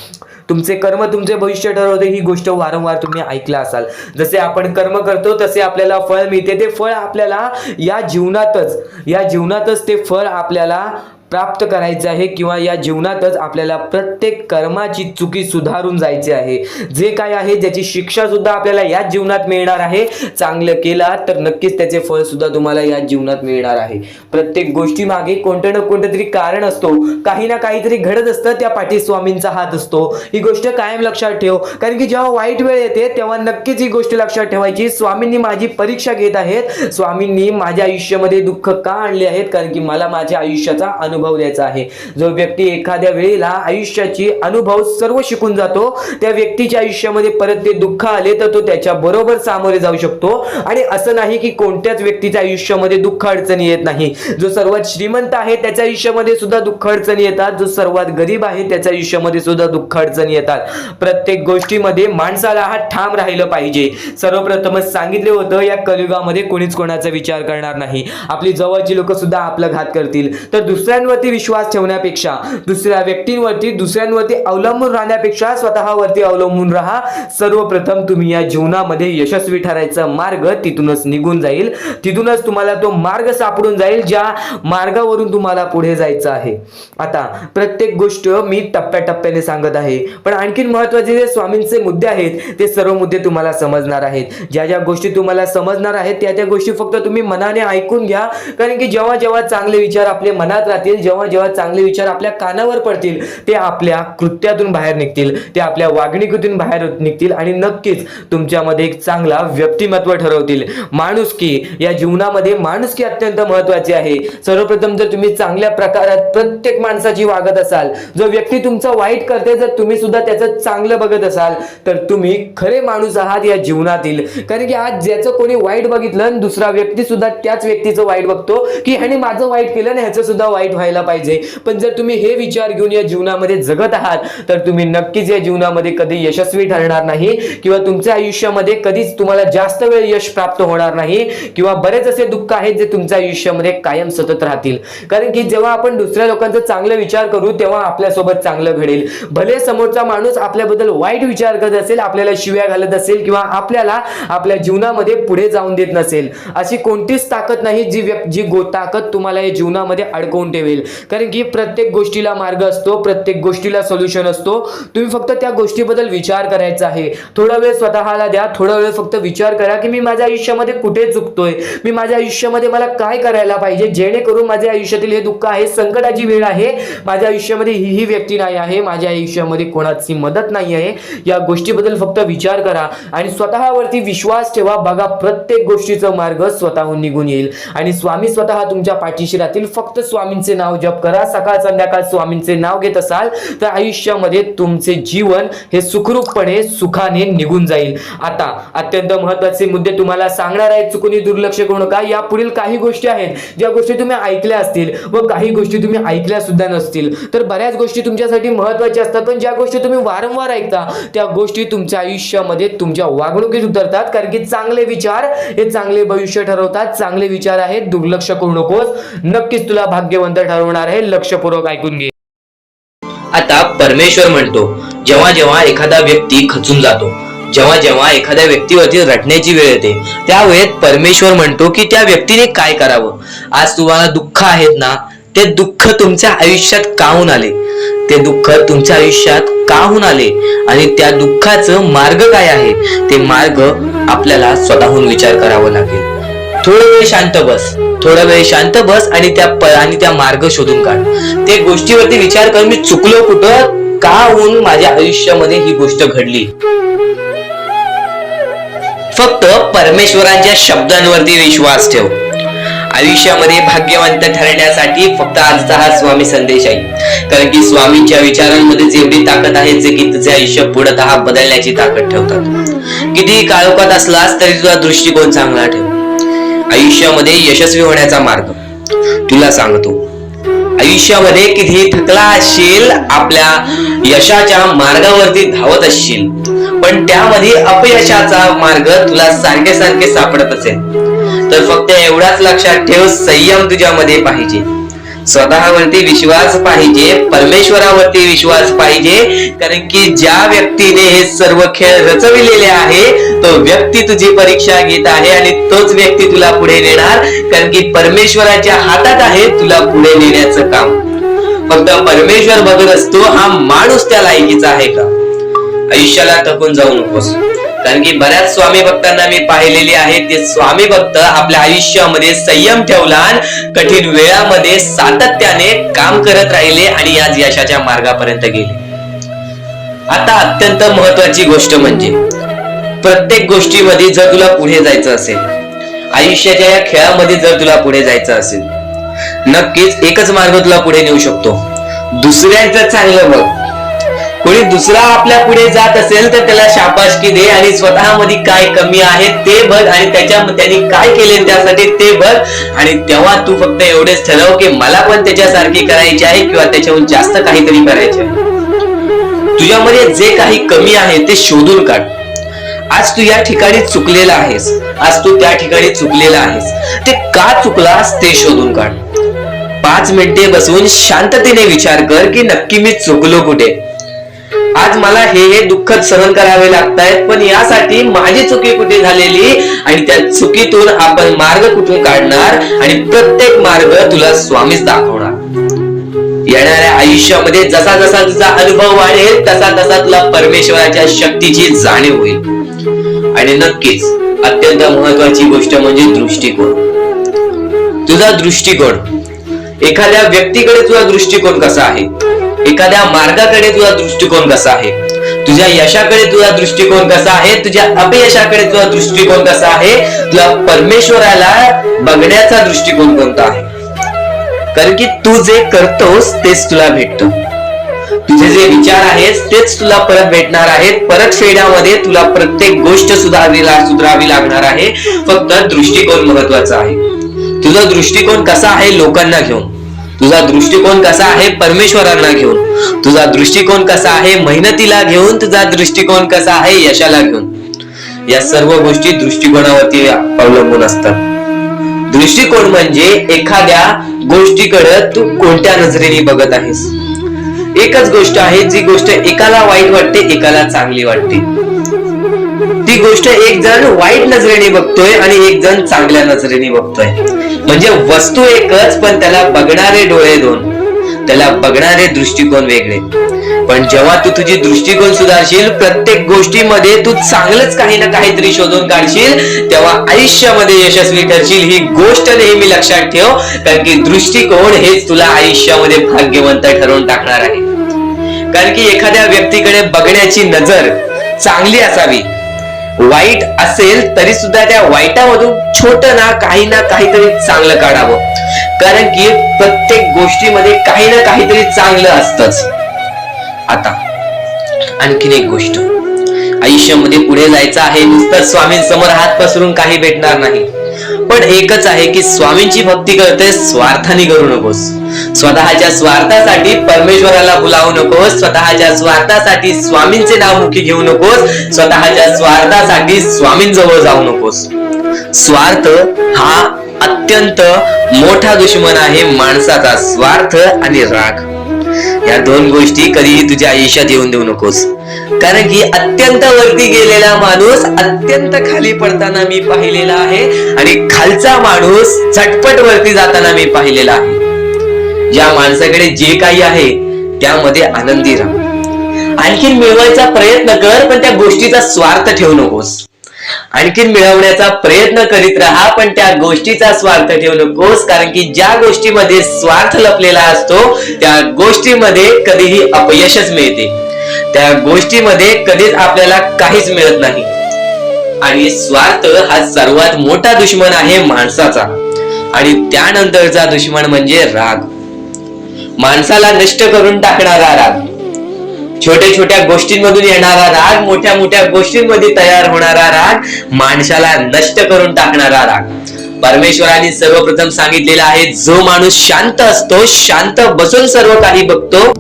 S1: तुमचे कर्म तुमचे भविष्य ठरवते. ही गोष्ट वारंवार तुम्ही ऐकला असाल. जसे आपण कर्म करतो तसे आपल्याला फळ मिळते. ते फळ आपल्याला या जीवनातच ते फळ आपल्याला प्राप्त करायचं आहे, किंवा या जीवनातच आपल्याला प्रत्येक कर्माची चुकी सुधारून जायची आहे. जे काय आहे ज्याची शिक्षा सुद्धा आपल्याला याच जीवनात मिळणार आहे. चांगलं केला तर नक्कीच त्याचे फळ सुद्धा तुम्हाला याच जीवनात मिळणार आहे. प्रत्येक गोष्टी मागे कोणतं ना कोणतं तरी कारण असतो, काही ना काहीतरी घडत असतं, त्या पाठी स्वामींचा हात असतो. ही गोष्ट कायम लक्षात ठेव. कारण की जेव्हा वाईट वेळ येते तेव्हा नक्कीच ही गोष्ट लक्षात ठेवायची, स्वामींनी माझी परीक्षा घेत आहेत, स्वामींनी माझ्या आयुष्यामध्ये दुःख का आणले आहेत, कारण की मला माझ्या आयुष्याचा अनुभव द्यायचा आहे. जो व्यक्ती एखाद्या वेळेला आयुष्याची अनुभव सर्व शिकून जातो, त्या व्यक्तीच्या आयुष्यामध्ये परत ते दुःख आले तर तो त्याच्या बरोबर सामोरे जाऊ शकतो. आणि असं नाही की कोणत्याच व्यक्तीच्या आयुष्यामध्ये दुःख अडचणी येत नाही. जो सर्वात श्रीमंत आहे त्याच्या आयुष्यामध्ये सुद्धा दुःख अडचणी येतात, जो सर्वात गरीब आहे त्याच्या आयुष्यामध्ये सुद्धा दुःख अडचणी येतात. प्रत्येक गोष्टीमध्ये माणसाला हा ठाम राहिलं पाहिजे. सर्वप्रथमच सांगितले होतं, या कलियुगामध्ये कोणीच कोणाचा विचार करणार नाही. आपली जवळची लोक सुद्धा आपला घात करतील. तर दुसऱ्यांवरती विश्वास ठेवण्यापेक्षा, दुसऱ्यांवरती अवलंबून राहण्यापेक्षा स्वतःवरती अवलंबून राहा. सर्वप्रथम तुम्ही या जीवनामध्ये यशस्वी ठरायचा मार्ग तिथूनच निघून जाईल. तिथूनच तुम्हाला तो मार्ग सापडून जाईल ज्या मार्गावरून तुम्हाला पुढे जायचं आहे. आता प्रत्येक गोष्ट मी टप्प्याटप्प्याने सांगत आहे, पण आणखीन महत्त्वाचे जे स्वामींचे मुद्दे आहेत ते सर्व मुद्दे तुम्हाला समजणार आहेत. ज्या गोष्टी तुम्हाला समजणार आहेत त्या गोष्टी फक्त तुम्ही मनाने ऐकून घ्या. कारण की जेव्हा चांगले विचार आपल्या मनात राहतील, जेव्हा जेव्हा चांगले विचार आपल्या कानावर पडतील ते आपल्या कृत्यातून बाहेर निघतील, ते आपल्या वागणुकीतून बाहेर निघतील आणि नक्कीच तुमच्यामध्ये एक चांगला व्यक्तिमत्व ठरवतील. माणुसकी, या जीवनामध्ये माणुसकी अत्यंत महत्वाची आहे. सर्वप्रथम जर तुम्ही चांगल्या प्रकारात प्रत्येक माणसाची वागत असाल, जो व्यक्ती तुमचा वाईट करते जर तुम्ही सुद्धा त्याचं चांगलं बघत असाल तर तुम्ही खरे माणूस आहात या जीवनातील. कारण की आज ज्याचं कोणी वाईट बघितलं आणि दुसरा व्यक्ती सुद्धा त्याच व्यक्तीचं वाईट बघतो की ह्याने माझं वाईट केलं ना ह्याचं सुद्धा वाईट व्हायला पाहिजे. पण जर तुम्ही हे विचार घेऊन या जीवनामध्ये जगत आहात तर तुम्ही नक्कीच या जीवनामध्ये कधी यशस्वी ठरणार नाही किंवा तुमच्या आयुष्यामध्ये कधीच तुम्हाला जास्त वेळ यश प्राप्त होणार नाही किंवा बरेच असे दुःख आहेत जे तुमच्या आयुष्यामध्ये कायम सतत राहतील. कारण की जेव्हा आपण दुसऱ्या लोकांचा चांगला विचार करू तेव्हा आपल्यासोबत चांगलं घडेल. भले समोरचा माणूस आपल्याबद्दल वाईट विचार करत असेल, आपल्याला शिव्या घालत असेल किंवा आपल्याला आपल्या जीवनामध्ये पुढे जाऊन देत नसेल, अशी कोणतीच ताकद नाही जी ताकद तुम्हाला या जीवनामध्ये अडकवून ठेवेल. कारण की प्रत्येक गोष्टीला मार्ग असतो, प्रत्येक गोष्टीला सोल्युशन असतो. तुम्ही फक्त त्या गोष्टीबद्दल विचार करायचा आहे. थोडा वेळ स्वतःला द्या, थोडा वेळ फक्त विचार करा की मी माझ्या आयुष्यामध्ये कुठे चुकतोय, मी माझ्या आयुष्यामध्ये मला काय करायला पाहिजे जेणेकरून माझ्या आयुष्यातील हे दुःख आहे, संकटाची वेळ आहे, माझ्या आयुष्यामध्ये ही व्यक्ती नाही आहे, माझ्या आयुष्यामध्ये कोणाची मदत नाही आहे. या गोष्टीबद्दल फक्त विचार करा आणि स्वतःवरती विश्वास ठेवा. बघा प्रत्येक गोष्टीचा मार्ग स्वतःहून निघून येईल आणि स्वामी स्वतः तुमच्या पाठीशी राहतील. फक्त स्वामींचे नाव जप करा. सकाळ संध्याकाळ स्वामींचे नाव घेत असाल तर आयुष्यामध्ये तुमचे जीवन हे सुखरूपपणे सुखाने निघून जाईल. आता अत्यंत महत्त्वाचे मुद्दे तुम्हाला सांगणार आहेत, चुकून दुर्लक्ष करू नका. या पुढील काही गोष्टी आहेत ज्या गोष्टी तुम्ही ऐकल्या असतील व काही गोष्टी तुम्ही ऐकल्या सुद्धा नसतील. तर बऱ्याच गोष्टी तुमच्यासाठी महत्त्वाच्या असतात, पण ज्या गोष्टी तुम्ही वारंवार ऐकता त्या गोष्टी तुमच्या आयुष्यामध्ये तुमच्या वागणुकीत उतरतात. कारण की चांगले विचार हे चांगले भविष्य ठरवतात. चांगले विचार आहेत, दुर्लक्ष करू नकोस. नक्कीच तुला भाग्यवंत ठरवणार आहे. लक्षपूर्वक ऐकून घे.
S2: आता परमेश्वर म्हणतो, जेव्हा जेव्हा एखादा व्यक्ती खचून जातो, जेव्हा जेव्हा एखाद्या व्यक्तीवरती रटण्याची वेळ येते त्यावेळेत परमेश्वर म्हणतो की त्या व्यक्तीने काय करावं. आज तुम्हाला दुःख आहेत ना, ते दुःख तुमच्या आयुष्यात काहून आले, ते दुःख तुमच्या आयुष्यात काहून आले आणि त्या दुःखाचं मार्ग काय आहे ते मार्ग आपल्याला स्वतःहून विचार करावा लागेल. थोडा वेळ शांत बस, थोडा वेळ शांत बस आणि त्या मार्ग शोधून काढ. ते गोष्टीवरती विचार कर, मी चुकलो कुठं, का होऊन माझ्या आयुष्यामध्ये ही गोष्ट घडली. फक्त परमेश्वरांच्या शब्दांवरती विश्वास ठेव. आयुष्यामध्ये भाग्यवंत ठरण्यासाठी फक्त आजचा हा स्वामी संदेश आहे. कारण की स्वामींच्या विचारांमध्ये जेवढी ताकद आहे जे की तुझे आयुष्य पूर्णतः बदलण्याची ताकद ठेवतात. किती काळोखात असलास तरी तुझा दृष्टिकोन चांगला ठेव. आयुष्यामध्ये यशस्वी होण्याचा मार्ग तुला सांगतो. आयुष्यामध्ये किती थकला असशील, आपल्या यशाच्या मार्गावरती धावत असशील, पण त्यामध्ये अपयशाचा मार्ग तुला सारखे सारखे सापडत असेल तर फक्त एवढाच लक्षात ठेव, संयम तुझ्यामध्ये पाहिजे, स्वतःवरती विश्वास पाहिजे, परमेश्वरावरती विश्वास पाहिजे. कारण की ज्या व्यक्तीने हे सर्व खेळ रचविलेले आहे तो व्यक्ती तुझी परीक्षा घेत आहे आणि तोच व्यक्ती तुला पुढे नेणार. कारण की परमेश्वराच्या हातात आहे तुला पुढे नेण्याचं काम. फक्त परमेश्वर बघत असतो हा माणूस त्या लायकीचा आहे का. आयुष्याला थकून जाऊ नकोस. कारण की बऱ्याच स्वामी भक्तांना मी पाहिलेले आहेत, ते स्वामी भक्त आपल्या आयुष्यामध्ये संयम ठेवला, कठीण वेळामध्ये सातत्याने काम करत राहिले आणि आज यशाच्या मार्गापर्यंत गेले. आता अत्यंत महत्वाची गोष्ट म्हणजे प्रत्येक गोष्टीमध्ये जर तुला पुढे जायचं असेल, आयुष्याच्या या खेळामध्ये जर तुला पुढे जायचं असेल, नक्कीच एकच मार्ग तुला पुढे नेऊ शकतो. दुसऱ्यांचं चांगलं बघ. कोणी दुसरा आपल्या पुढे जात असेल तर त्याला शाबासकी दे आणि स्वतःमध्ये काय कमी आहे ते बघ आणि त्यांनी काय केले त्यासाठी ते बघ. आणि तेव्हा तू फक्त एवढेच ठरव की मला पण त्याच्यासारखी करायची आहे किंवा त्याच्याहून जास्त काहीतरी करायचे आहे. तुझ्यामध्ये जे काही कमी आहे ते शोधून काढ. आज तू या ठिकाणी चुकलेला आहेस, आज तू त्या ठिकाणी चुकलेला आहेस, ते का चुकलास ते शोधून काढ. 5 मिनिटे बसून शांततेने विचार कर की नक्की मी चुकलो कुठे. आज मला हे दुःख सहन करावे लागतायत, पण यासाठी माझी चुकी कुठे झालेली आणि त्या चुकीतून आपण मार्ग कुठून काढणार आणि प्रत्येक मार्ग तुला स्वामीच दाखवणार. येणाऱ्या आयुष्यामध्ये जसा जसा तुझा अनुभव वाढेल तसा तसा तुला परमेश्वराच्या शक्तीची जाणीव होईल. आणि नक्कीच अत्यंत महत्वाची गोष्ट म्हणजे दृष्टिकोन. तुझा दृष्टिकोन एखाद्या व्यक्तीकडे तुझा दृष्टिकोन कसा आहे, एखाद्या मार्गाकडे तुझा दृष्टिकोन कसा आहे, तुझ्या यशाकडे तुझा दृष्टिकोन कसा आहे, तुझ्या अपयशाकडे तुझा दृष्टिकोन कसा आहे, तुझ्या परमेश्वराला बघण्याचा दृष्टिकोन कोणता आहे. कारण की तू जे करतोस तेच तुला भेटतं. तुझे जे विचार आहेत तेच तुला परत भेटणार आहेत. परत फेड्यामध्ये तुला प्रत्येक गोष्ट सुधारावी लागणार आहे. फक्त दृष्टिकोन महत्वाचा आहे. तुझा दृष्टिकोन कसा आहे लोकांना घेऊन, तुझा दृष्टिकोन कसा आहे परमेश्वरांना घेऊन, तुझा दृष्टिकोन कसा आहे मेहनतीला घेऊन, तुझा दृष्टिकोन कसा आहे यशाला घेऊन. या सर्व गोष्टी दृष्टिकोनावरती अवलंबून असतात. दृष्टिकोन म्हणजे एखाद्या गोष्टीकडे तू कोणत्या नजरेने बघत आहेस. एकच गोष्ट आहे, जी गोष्ट एकाला वाईट वाटते एकाला चांगली वाटते. ती गोष्ट एक जण वाईट नजरेने बघतोय आणि एक जण चांगल्या नजरेने बघतोय. म्हणजे वस्तू एकच पण त्याला बघणारे डोळे दोन, त्याला बघणारे दृष्टिकोन वेगळे. पण जेव्हा तू तुझी दृष्टिकोन सुधारशील, प्रत्येक गोष्टीमध्ये तू चांगलंच काही ना काहीतरी शोधून काढशील, तेव्हा आयुष्यामध्ये यशस्वी ठरशील. ही गोष्ट नेहमी लक्षात ठेव, कारण की दृष्टिकोन हेच तुला आयुष्यामध्ये भाग्यवंत ठरवून टाकणार आहे. कारण की एखाद्या व्यक्तीकडे बघण्याची नजर चांगली असावी. वाईट असेल तरी सुद्धा त्या वाईटामधून छोट ना काहीतरी चांगलं काढावं. कारण की प्रत्येक गोष्टीमध्ये काही ना काहीतरी चांगलं असतंच. आता आणखीन एक गोष्ट, आयुष्यामध्ये पुढे जायचं आहे, नुसतं स्वामींसमोर हात पसरून काही भेटणार नाही. पण एकच आहे की स्वामींची भक्ती करते स्वार्थाने करू नकोस. स्वतःच्या स्वार्थासाठी परमेश्वराला भुलावू नकोस. स्वतःच्या स्वार्थासाठी स्वामींचे नाव मुखी घेऊ नकोस. स्वतःच्या स्वार्थासाठी स्वामींजवळ जाऊ नकोस. स्वार्थ हा अत्यंत मोठा दुश्मन आहे माणसाचा. स्वार्थ आणि राग या दोन गोष्टी कधीही तुझ्या आयुष्यात येऊन देऊ नकोस. कारण की अत्यंत वरती गेलेला माणूस अत्यंत खाली पडताना मी पाहिलेला आहे आणि खालचा माणूस झटपट वरती जाताना मी पाहिलेला आहे. ज्या माणसाकडे जे काही आहे त्यामध्ये आनंदी राहा. आणखीन मिळवायचा प्रयत्न कर, पण त्या गोष्टीचा स्वार्थ ठेवू नकोस. आणखीन मिळवण्याचा प्रयत्न करीत राहा, पण त्या गोष्टीचा स्वार्थ ठेवू नकोस. कारण की ज्या गोष्टीमध्ये स्वार्थ लपलेला असतो त्या गोष्टीमध्ये कधीही अपयशच मिळते. त्या गोष्टीमध्ये कधीच आपल्याला काहीच मिळत नाही. आणि स्वार्थ हा सर्वात मोठा दुश्मन आहे माणसाचा. आणि त्यानंतरचा दुश्मन म्हणजे राग. माणसाला नष्ट करून टाकणारा राग, छोट्या छोट्या गोष्टींमधून येणारा राग, मोठ्या मोठ्या गोष्टींमध्ये तयार होणारा राग, माणसाला नष्ट करून टाकणारा राग. परमेश्वराने सर्वप्रथम सांगितलेला आहे, जो माणूस शांत असतो, शांत बसून सर्व काही बघतो,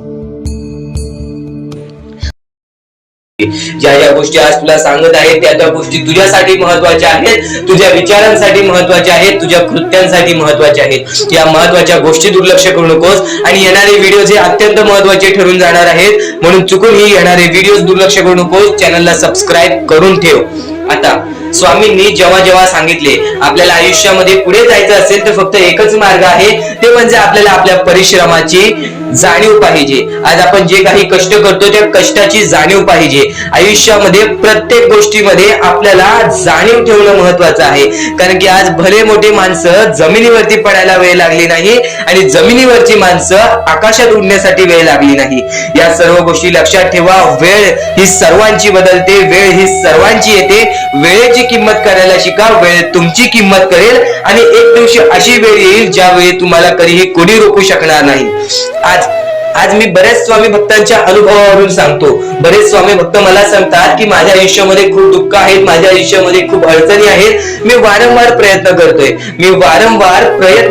S2: ज्या ज्या गोष्टी आज तुला सांगत आहे त्या त्या गोष्टी तुझ्यासाठी महत्वाच्या आहेत, तुझ्या विचारांसाठी महत्वाच्या आहेत, तुझ्या कृत्यांसाठी महत्वाच्या आहेत. या महत्वाच्या गोष्टी दुर्लक्ष करू नकोस. आणि येणारे व्हिडिओ हे अत्यंत महत्वाचे ठरून जाणार आहेत, म्हणून चुकूनही येणारे व्हिडिओ दुर्लक्ष करू नकोस. चॅनलला सबस्क्राईब करून ठेव. आता स्वामींनी जेव्हा जेव्हा सांगितले आपल्याला आयुष्यामध्ये पुढे जायचं असेल तर फक्त एकच मार्ग आहे, ते म्हणजे आपल्याला आपल्या परिश्रमाची जाणीव पाहिजे. आज आपण जे काही कष्ट करतो त्या कष्टाची जाणीव पाहिजे. आयुष्यामध्ये प्रत्येक गोष्टीमध्ये आपल्याला जाणीव ठेवणं महत्वाचं आहे. कारण की आज भले मोठे माणसं जमिनीवरती पडायला वेळ लागली नाही आणि जमिनीवरची माणसं आकाशात उडण्यासाठी वेळ लागली नाही. या सर्व गोष्टी लक्षात ठेवा. वेळ ही सर्वांची बदलते, वेळ ही सर्वांची येते. वेळेची किंमत करायला शिका. वेळ तुमची किंमत करेल आणि एक दिवशी अशी वेळ येईल ज्यावेळी तुम्हाला कधीही कोणी रोखू शकणार नाही. आज मी बरेच स्वामी भक्तांच्या अनुभवावरून सांगतो. बरेच स्वामी भक्त मला सांगतात की माझ्या आयुष्यामध्ये खूप दुःख आहेत, माझ्या आयुष्यामध्ये खूप अडचणी आहेत. मी वारंवार प्रयत्न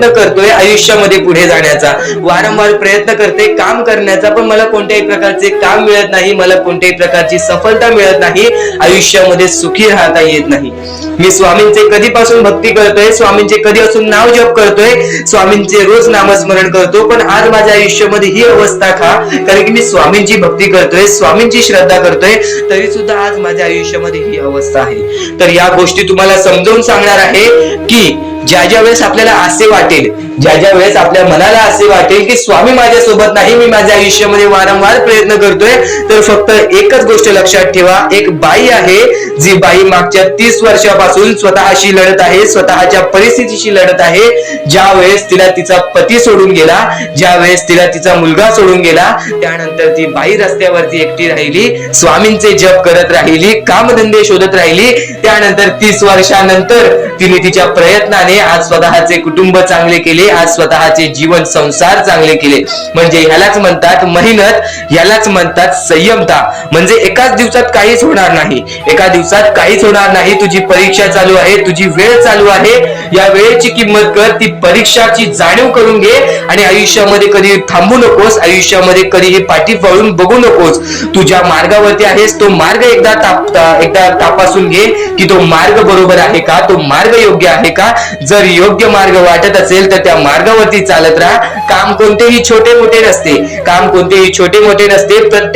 S2: करतोय आयुष्यामध्ये पुढे जाण्याचा, वारंवार प्रयत्न करते काम करण्याचा, पण मला कोणत्याही प्रकारचे काम मिळत नाही, मला कोणत्याही प्रकारची सफलता मिळत नाही, आयुष्यामध्ये सुखी राहता येत नाही. मी स्वामींचे कधीपासून भक्ती करतोय, स्वामींचे कधीपासून नाव जप करतोय, स्वामींचे रोज नामस्मरण करतो, पण आज माझ्या आयुष्यामध्ये ही अवस्था का? कारण की मी स्वामींची भक्ती करतोय, स्वामींची श्रद्धा करतोय, तरी सुद्धा आज माझ्या आयुष्यामध्ये ही अवस्था आहे. तर या गोष्टी तुम्हाला समजावून सांगणार आहे की ज्या ज्या वेळेस आपल्याला असे वाटेल, ज्या ज्या वेळेस आपल्या मनाला असे वाटेल की स्वामी माझ्यासोबत नाही, मी माझ्या आयुष्यामध्ये वारंवार प्रयत्न करतोय, तर फक्त एकच गोष्ट लक्षात ठेवा, एक बाई आहे जी बाई मागच्या 30 वर्षापासून स्वतःशी लढत आहे, स्वतःच्या परिस्थितीशी लढत आहे. ज्या वेळेस तिला तिचा पती सोडून गेला, ज्या वेळेस तिला तिचा मुलगा सोडून गेला, त्यानंतर ती बाई रस्त्यावरती एकटी राहिली, स्वामींचे जप करत राहिली, कामधंदे शोधत राहिली. त्यानंतर 30 वर्षानंतर तिने तिच्या प्रयत्नाने आज स्वतःचे कुटुंब चांगले केले, आज स्वतःचे जीवन संसार चांगले केले. म्हणजे ह्यालाच म्हणतात मेहनत, ह्यालाच म्हणतात संयमता. म्हणजे एकाच दिवसात काहीच होणार नाही, एका दिवसात काहीच होणार नाही. तुझी परीक्षा चालू आहे, तुझी वेळ चालू आहे, या वेळेची किंमत कर, ती परीक्षाची जाणीव करून घे आणि आयुष्यामध्ये कधी थांबू नकोस, आयुष्यामध्ये कधीही पाठी वळून बघू नकोस. तुझ्या मार्गावरती आहेस, तो मार्ग एकदा तपासून घे की तो मार्ग बरोबर आहे का, तो मार्ग योग्य आहे का. जर योग्य मार्ग वाटत असेल तर त्या मार्गावरती चालत राहा. काम कोणतेही छोटे मोठे नसते, काम कोणतेही छोटे मोठे नसते. प्रत्येक